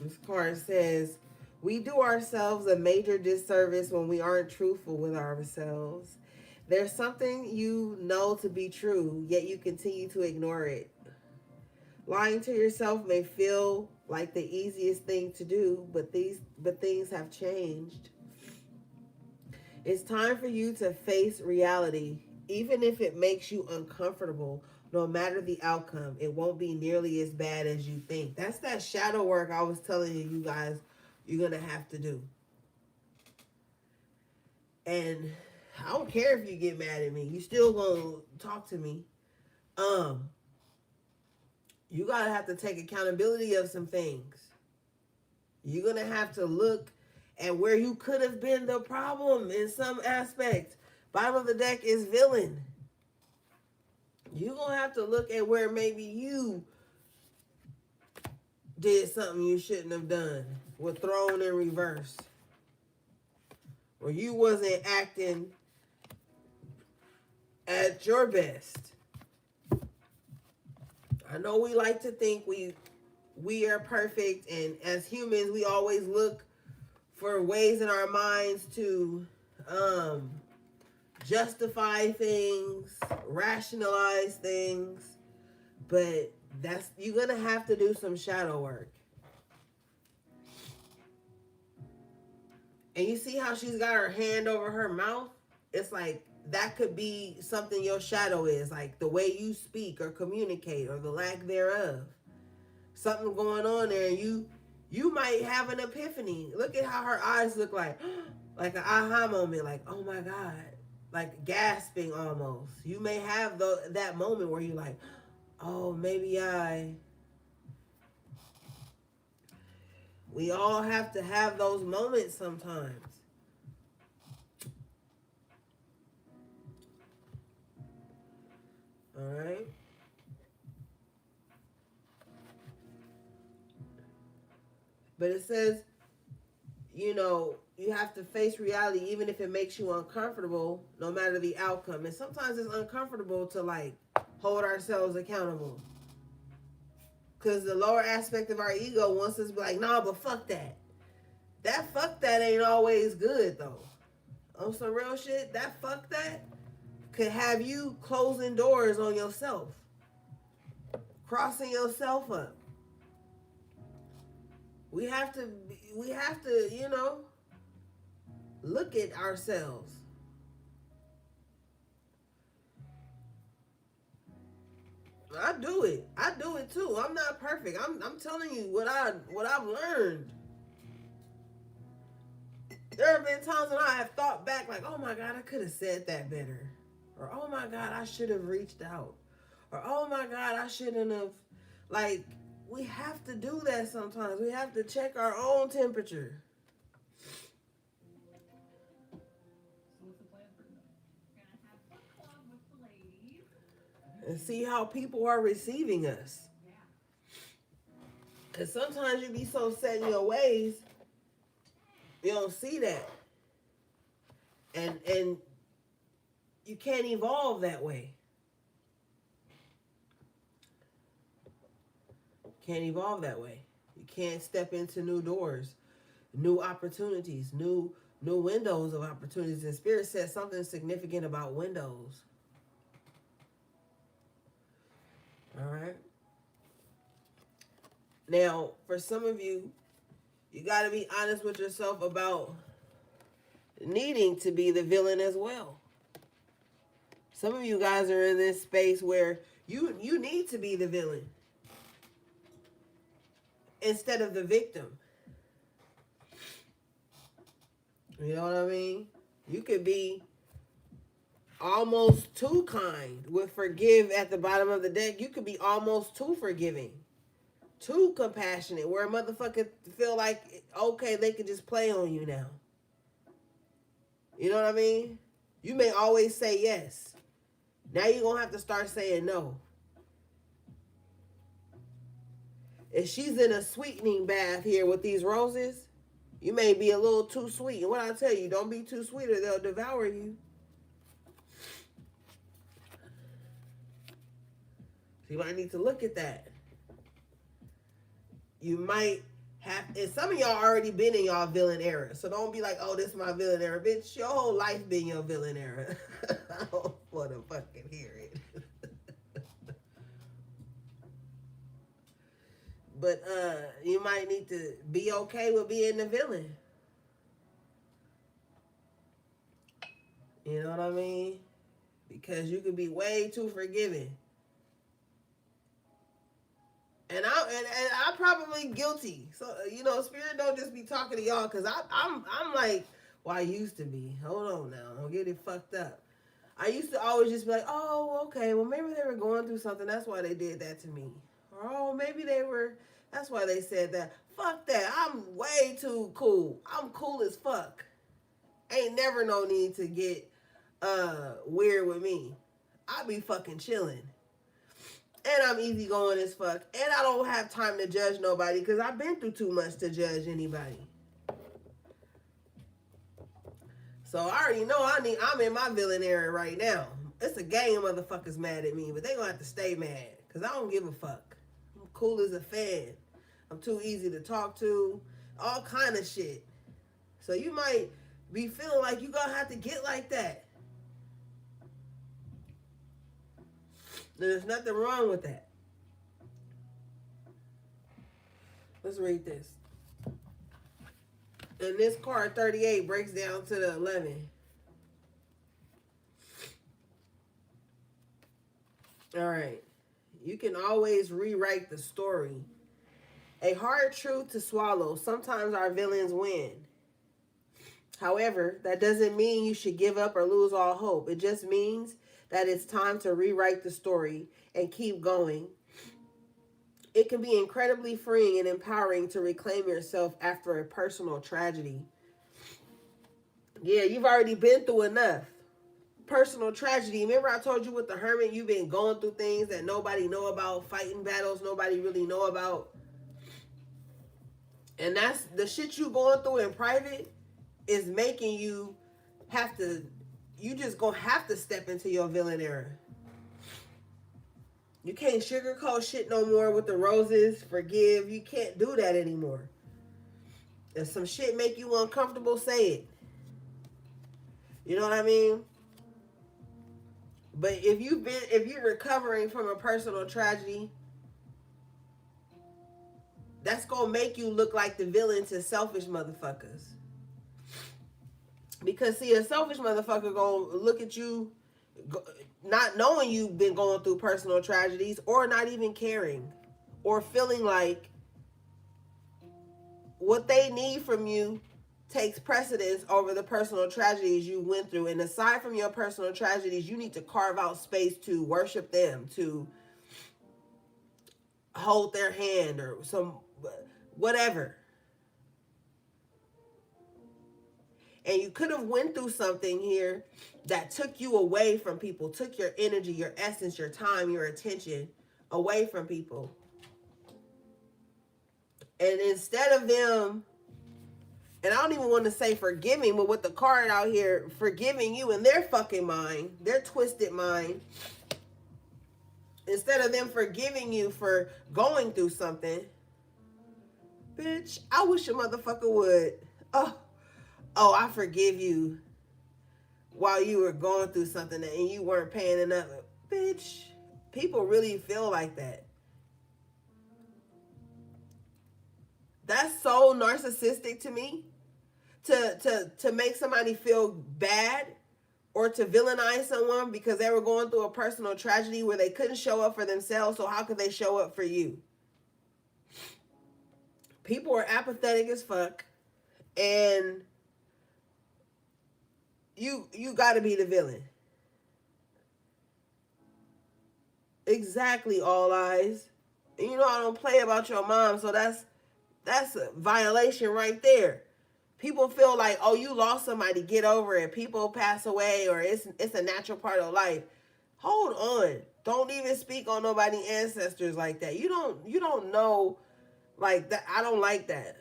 This card says, we do ourselves a major disservice when we aren't truthful with ourselves. There's something you know to be true, yet you continue to ignore it. Lying to yourself may feel like the easiest thing to do, but things have changed. It's time for you to face reality, even if it makes you uncomfortable. No matter the outcome, it won't be nearly as bad as you think. That's that shadow work I was telling you guys you're going to have to do. And I don't care if you get mad at me. You still going to talk to me. you gotta have to take accountability of some things. You're gonna have to look at where you could have been the problem in some aspect. Bottom of the deck is villain. You're gonna have to look at where maybe you did something you shouldn't have done. Was thrown in reverse. Or you wasn't acting at your best. I know we like to think we are perfect, and as humans we always look for ways in our minds to justify things, rationalize things, but you're gonna have to do some shadow work. And you see how she's got her hand over her mouth? It's like that could be something your shadow is, like the way you speak or communicate or the lack thereof. Something going on there, and you might have an epiphany. Look at how her eyes look like an aha moment, like, oh my God, like gasping almost. You may have that moment where you're like, oh, maybe we all have to have those moments sometimes. All right. But it says, you have to face reality even if it makes you uncomfortable, no matter the outcome. And sometimes it's uncomfortable to like hold ourselves accountable. Because the lower aspect of our ego wants us to be like, nah, but fuck that. That fuck that ain't always good though. On some real shit, that fuck that could have you closing doors on yourself. Crossing yourself up. We have to, look at ourselves. I do it too. I'm not perfect. I'm telling you what I've learned. There have been times when I have thought back like, oh my God, I could have said that better. Or, oh my God, I should have reached out. Or, oh my God, I shouldn't have. Like, we have to do that sometimes. We have to check our own temperature. So what's the plan for tonight? Gonna have book club with the ladies. And see how people are receiving us. Yeah. Because sometimes you be so set in your ways, you don't see that. And you can't evolve that way. Can't evolve that way. You can't step into new doors, new opportunities, new windows of opportunities. And Spirit says something significant about windows. All right. Now, for some of you, you got to be honest with yourself about needing to be the villain as well. Some of you guys are in this space where you need to be the villain instead of the victim. You know what I mean? You could be almost too kind with forgive at the bottom of the deck. You could be almost too forgiving, too compassionate, where a motherfucker feel like, okay, they could just play on you now. You know what I mean? You may always say yes. Now you're going to have to start saying no. If she's in a sweetening bath here with these roses, you may be a little too sweet. And what I tell you, don't be too sweet or they'll devour you. So you might need to look at that. You might have, and some of y'all already been in y'all villain era. So don't be like, oh, this is my villain era. Bitch, your whole life been your villain era. I don't want to fucking hear it. But you might need to be okay with being the villain. You know what I mean? Because you can be way too forgiving. And I'm probably guilty. So, Spirit don't just be talking to y'all because I'm like, well, I used to be. Hold on now. Don't get it fucked up. I used to always just be like, oh, okay, well, maybe they were going through something. That's why they did that to me. Oh, maybe they were. That's why they said that. Fuck that. I'm way too cool. I'm cool as fuck. Ain't never no need to get weird with me. I be fucking chilling. And I'm easygoing as fuck. And I don't have time to judge nobody because I've been through too much to judge anybody. So I already know I'm in my villain era right now. It's a gang of motherfuckers mad at me, but they gonna have to stay mad. Cause I don't give a fuck. I'm cool as a fan. I'm too easy to talk to. All kind of shit. So you might be feeling like you gonna have to get like that. There's nothing wrong with that. Let's read this. And this card 38 breaks down to the 11. All right. You can always rewrite the story. A hard truth to swallow. Sometimes our villains win. However, that doesn't mean you should give up or lose all hope. It just means that it's time to rewrite the story and keep going. It can be incredibly freeing and empowering to reclaim yourself after a personal tragedy. Yeah, you've already been through enough. Personal tragedy. Remember I told you with the Hermit, you've been going through things that nobody know about, fighting battles nobody really know about. And that's the shit you going through in private is making you you just gonna have to step into your villain era. You can't sugarcoat shit no more with the roses, forgive. You can't do that anymore. If some shit make you uncomfortable, say it. You know what I mean? But if you're recovering from a personal tragedy, that's gonna make you look like the villain to selfish motherfuckers. Because see, a selfish motherfucker gonna look at you not knowing you've been going through personal tragedies or not even caring or feeling like what they need from you takes precedence over the personal tragedies you went through. And aside from your personal tragedies, you need to carve out space to worship them, to hold their hand or some whatever. And you could have went through something here that took you away from people, took your energy, your essence, your time, your attention away from people. And instead of them, and I don't even want to say forgiving, but with the card out here, forgiving you in their fucking mind, their twisted mind, instead of them forgiving you for going through something, bitch, I wish a motherfucker would. Oh, I forgive you while you were going through something and you weren't paying enough. Bitch, people really feel like that. That's so narcissistic to me. To make somebody feel bad or to villainize someone because they were going through a personal tragedy where they couldn't show up for themselves, so how could they show up for you? People are apathetic as fuck, and you got to be the villain. Exactly, All Eyes. And you know I don't play about your mom, so that's a violation right there. People feel like, oh, you lost somebody, get over it. People pass away, or it's a natural part of life. Hold on. Don't even speak on nobody's ancestors like that. You don't know like that. I don't like that.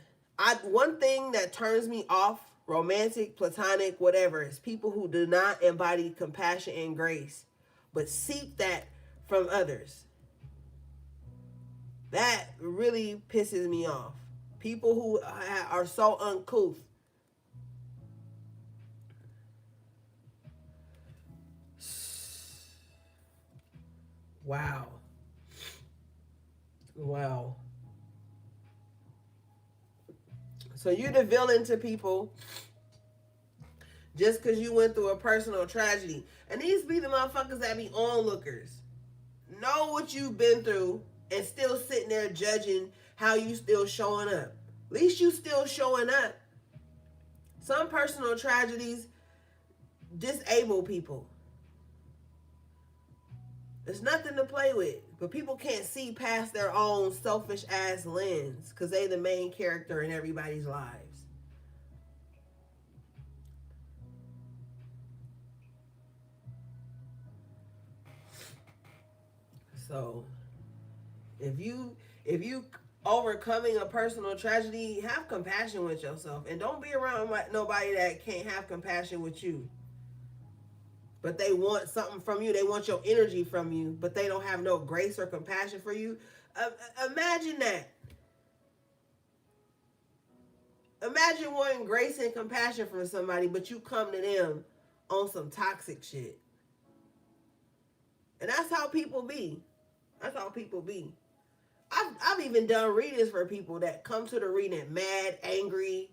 One thing that turns me off, romantic, platonic, whatever, is people who do not embody compassion and grace, but seek that from others. That really pisses me off. People who are so uncouth. Wow. Wow. So you're the villain to people just because you went through a personal tragedy. And these be the motherfuckers that be onlookers. Know what you've been through and still sitting there judging how you still showing up. At least you still showing up. Some personal tragedies disable people. It's nothing to play with. But people can't see past their own selfish ass lens because they the main character in everybody's lives. So if you overcoming a personal tragedy, have compassion with yourself and don't be around nobody that can't have compassion with you. But they want something from you. They want your energy from you, but they don't have no grace or compassion for you. Imagine that. Imagine wanting grace and compassion from somebody, but you come to them on some toxic shit. And that's how people be. That's how people be. I've even done readings for people that come to the reading mad, angry,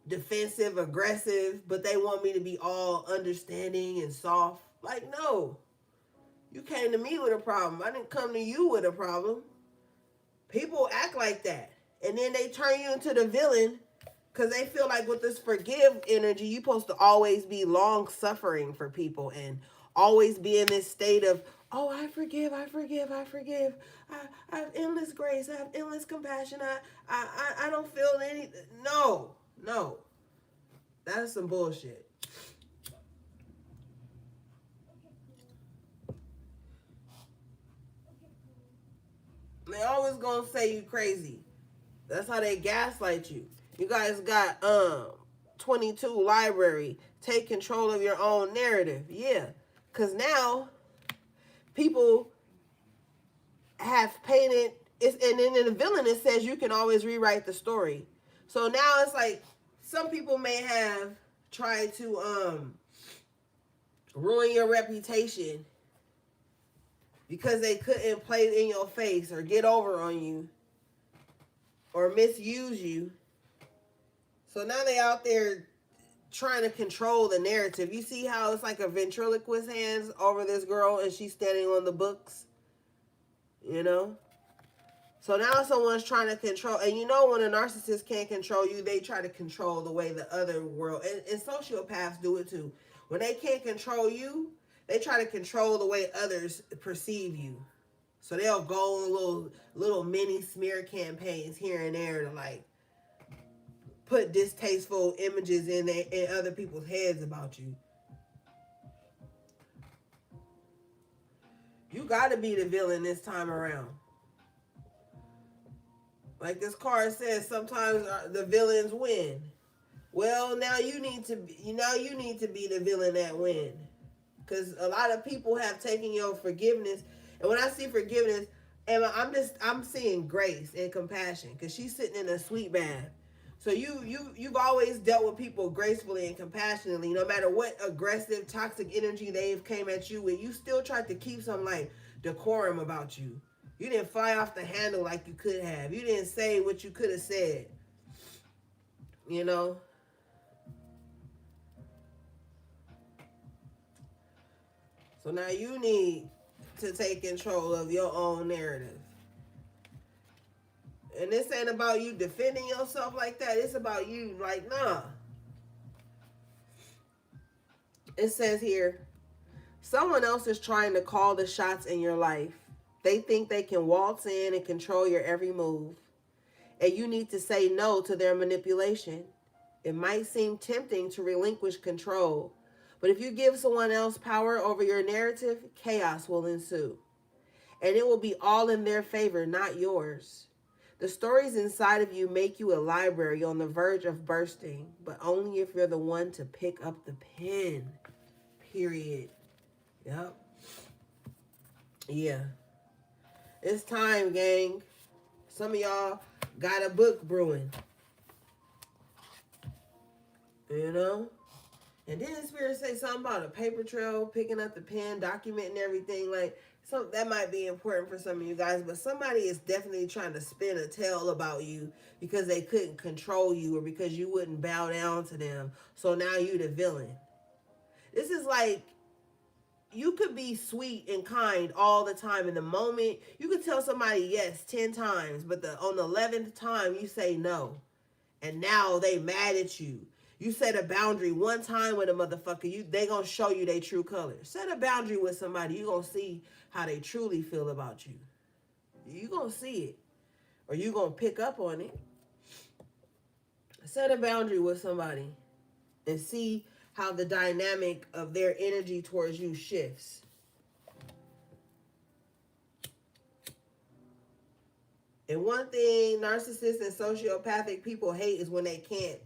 defensive, aggressive, but they want me to be all understanding and soft. Like, no. You came to me with a problem. I didn't come to you with a problem. People act like that. And then they turn you into the villain because they feel like with this forgive energy, you're supposed to always be long suffering for people and always be in this state of, oh, I forgive. I have endless grace. I have endless compassion. I don't feel any. No. That's some bullshit. They always gonna say you crazy. That's how they gaslight you. You guys got 22 library. Take control of your own narrative. Yeah. Cause now people have painted and then in the villain it says you can always rewrite the story. So now it's like some people may have tried to ruin your reputation because they couldn't play in your face or get over on you or misuse you. So now they out there trying to control the narrative. You see how it's like a ventriloquist hands over this girl and she's standing on the books? You know? So now someone's trying to control, and you know when a narcissist can't control you, they try to control the way the other world, and sociopaths do it too. When they can't control you, they try to control the way others perceive you. So they'll go on little mini smear campaigns here and there to like put distasteful images in other people's heads about you. You gotta be the villain this time around. Like this card says, sometimes the villains win. Well, now you need to be the villain that win. Because a lot of people have taken your forgiveness. And when I see forgiveness, I'm seeing grace and compassion. Because she's sitting in a sweet bath. So you've always dealt with people gracefully and compassionately. No matter what aggressive, toxic energy they've came at you with, you still tried to keep some like decorum about you. You didn't fly off the handle like you could have. You didn't say what you could have said. You know? So now you need to take control of your own narrative. And this ain't about you defending yourself like that. It's about you like, nah. It says here, someone else is trying to call the shots in your life. They think they can waltz in and control your every move. And you need to say no to their manipulation. It might seem tempting to relinquish control, but if you give someone else power over your narrative, chaos will ensue. And it will be all in their favor, not yours. The stories inside of you make you a library on the verge of bursting, but only if you're the one to pick up the pen. Period. Yep. Yeah. It's time, gang. Some of y'all got a book brewing. You know? And then the spirit say something about a paper trail, picking up the pen, documenting everything. Like, so that might be important for some of you guys, but somebody is definitely trying to spin a tale about you because they couldn't control you or because you wouldn't bow down to them. So now you the villain. This is like, you could be sweet and kind all the time. In the moment, you could tell somebody yes 10 times, but on the 11th time, you say no. And now they mad at you. You set a boundary one time with a motherfucker, they gonna show you their true colors. Set a boundary with somebody, you gonna see how they truly feel about you. You gonna see it, or you gonna pick up on it. Set a boundary with somebody and see how the dynamic of their energy towards you shifts. And one thing narcissists and sociopathic people hate is when they can't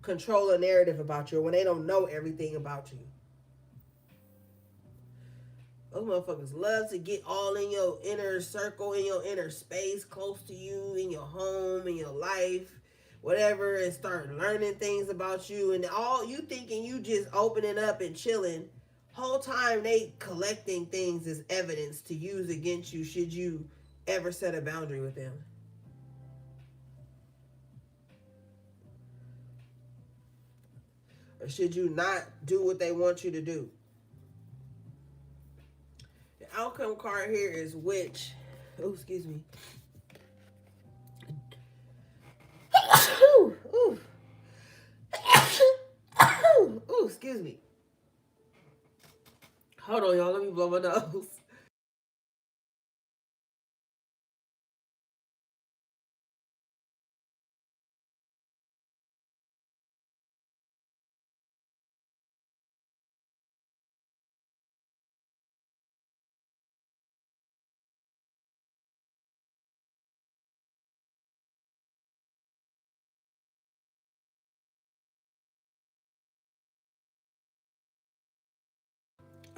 control a narrative about you, or when they don't know everything about you. Those motherfuckers love to get all in your inner circle, in your inner space, close to you, in your home, in your life, whatever, and start learning things about you. And all you thinking you just opening up and chilling. Whole time they collecting things as evidence to use against you should you ever set a boundary with them. Or should you not do what they want you to do? The outcome card here is Witch. Oh, excuse me. Ooh. Ooh, excuse me. Hold on, y'all. Let me blow my nose.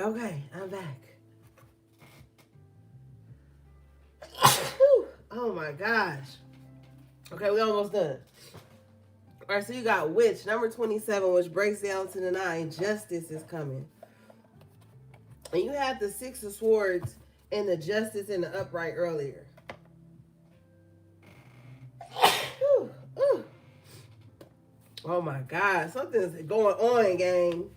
Okay, I'm back. Oh my gosh. Okay, we almost done. All right, so you got Witch, number 27, which breaks down to the 9. Justice is coming. And you had the 6 of Swords and the Justice in the upright earlier. Oh my God, something's going on, gang.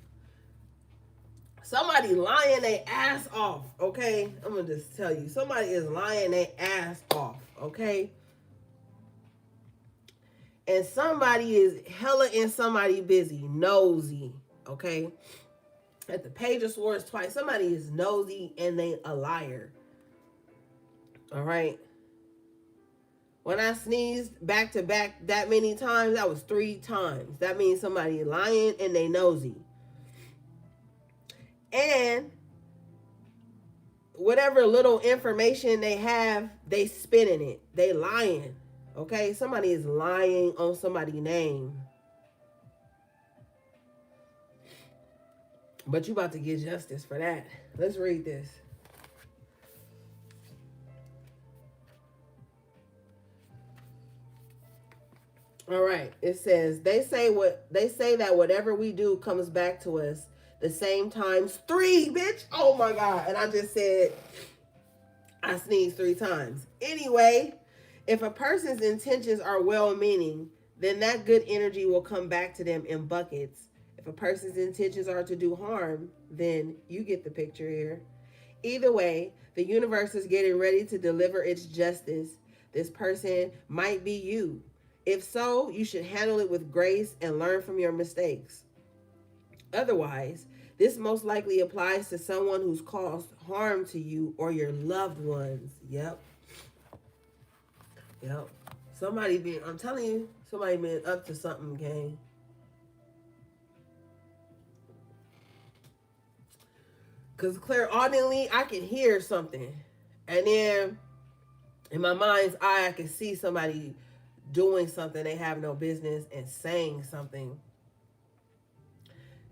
Somebody lying their ass off, okay? I'm gonna just tell you, somebody is lying their ass off, okay? And somebody is hella in somebody busy, nosy, okay? At the Page of Swords twice, somebody is nosy and they a liar, all right? When I sneezed back to back that many times, that was 3 times. That means somebody lying and they nosy. And whatever little information they have, they spinning it. They lying. Okay? Somebody is lying on somebody's name. But you about to get justice for that. Let's read this. All right. It says, they say that whatever we do comes back to us the same times 3, bitch. Oh my God. And I just said I sneezed 3 times. Anyway, if a person's intentions are well-meaning, then that good energy will come back to them in buckets. If a person's intentions are to do harm, then you get the picture here. Either way, the universe is getting ready to deliver its justice. This person might be you. If so, you should handle it with grace and learn from your mistakes. Otherwise, this most likely applies to someone who's caused harm to you or your loved ones. Yep. I'm telling you, somebody been up to something, gang. Because clairaudibly, I can hear something. And then in my mind's eye, I can see somebody doing something they have no business and saying something.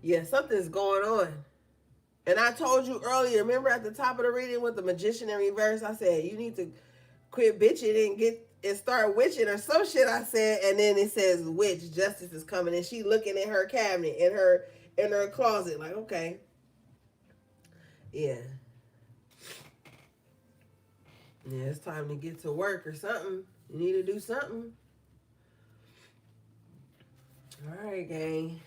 Yeah, something's going on. And I told you earlier, remember at the top of the reading with the Magician in reverse, I said, you need to quit bitching and start witching or some shit I said. And then it says, witch, justice is coming. And she looking in her cabinet, in her closet, like, okay. Yeah. Yeah, it's time to get to work or something. You need to do something. All right, gang.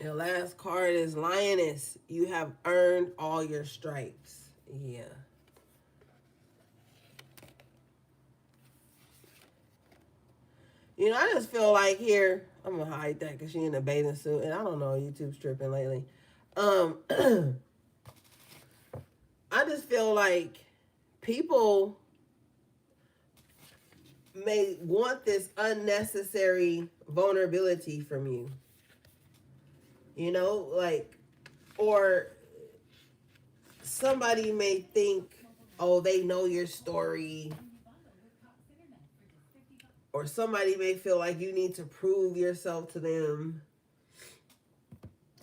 Your last card is Lioness. You have earned all your stripes. Yeah. You know, I just feel like here, I'm gonna hide that because she in a bathing suit, and I don't know, YouTube's tripping lately. I just feel like people may want this unnecessary vulnerability from you. You know, like, or somebody may think, oh, they know your story. Or somebody may feel like you need to prove yourself to them.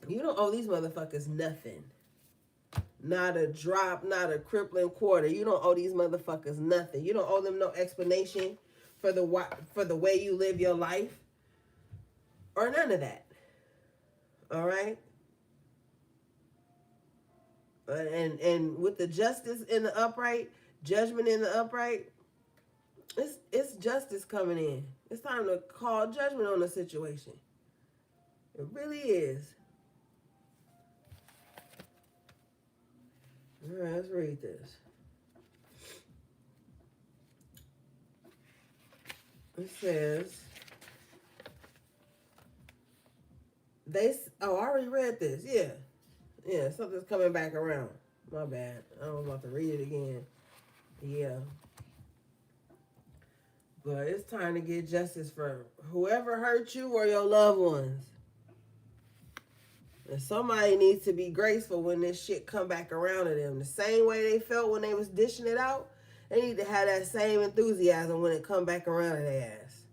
You don't owe these motherfuckers nothing. Not a drop, not a crippling quarter. You don't owe these motherfuckers nothing. You don't owe them no explanation for the way you live your life. Or none of that. All right? And with the justice in the upright, judgment in the upright, it's justice coming in. It's time to call judgment on the situation. It really is. All right, let's read this. It says, I already read this. Yeah, something's coming back around. My bad. I was about to read it again. Yeah. But it's time to get justice for whoever hurt you or your loved ones. And somebody needs to be graceful when this shit come back around to them. The same way they felt when they was dishing it out, they need to have that same enthusiasm when it come back around to their ass.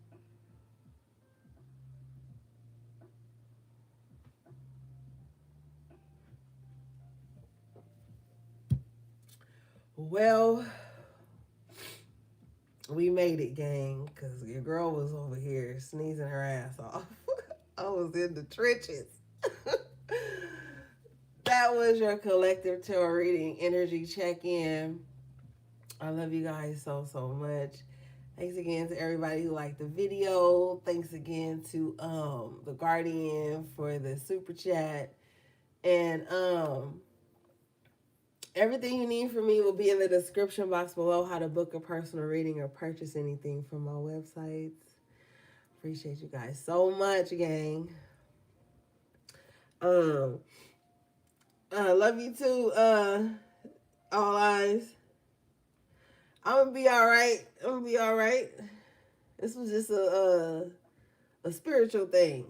Well, we made it, gang, because your girl was over here sneezing her ass off. I was in the trenches. That was your collective tarot reading energy check-in. I love you guys so, so much. Thanks again to everybody who liked the video. Thanks again to the Guardian for the super chat. And everything you need from me will be in the description box below. How to book a personal reading or purchase anything from my websites. Appreciate you guys so much, gang. Love you too, All Eyes. I'm gonna be all right. This was just a spiritual thing.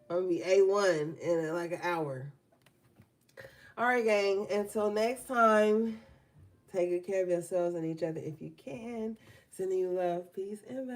I'm gonna be A1 in like an hour. All right, gang. Until next time, take good care of yourselves and each other if you can. Sending you love, peace, and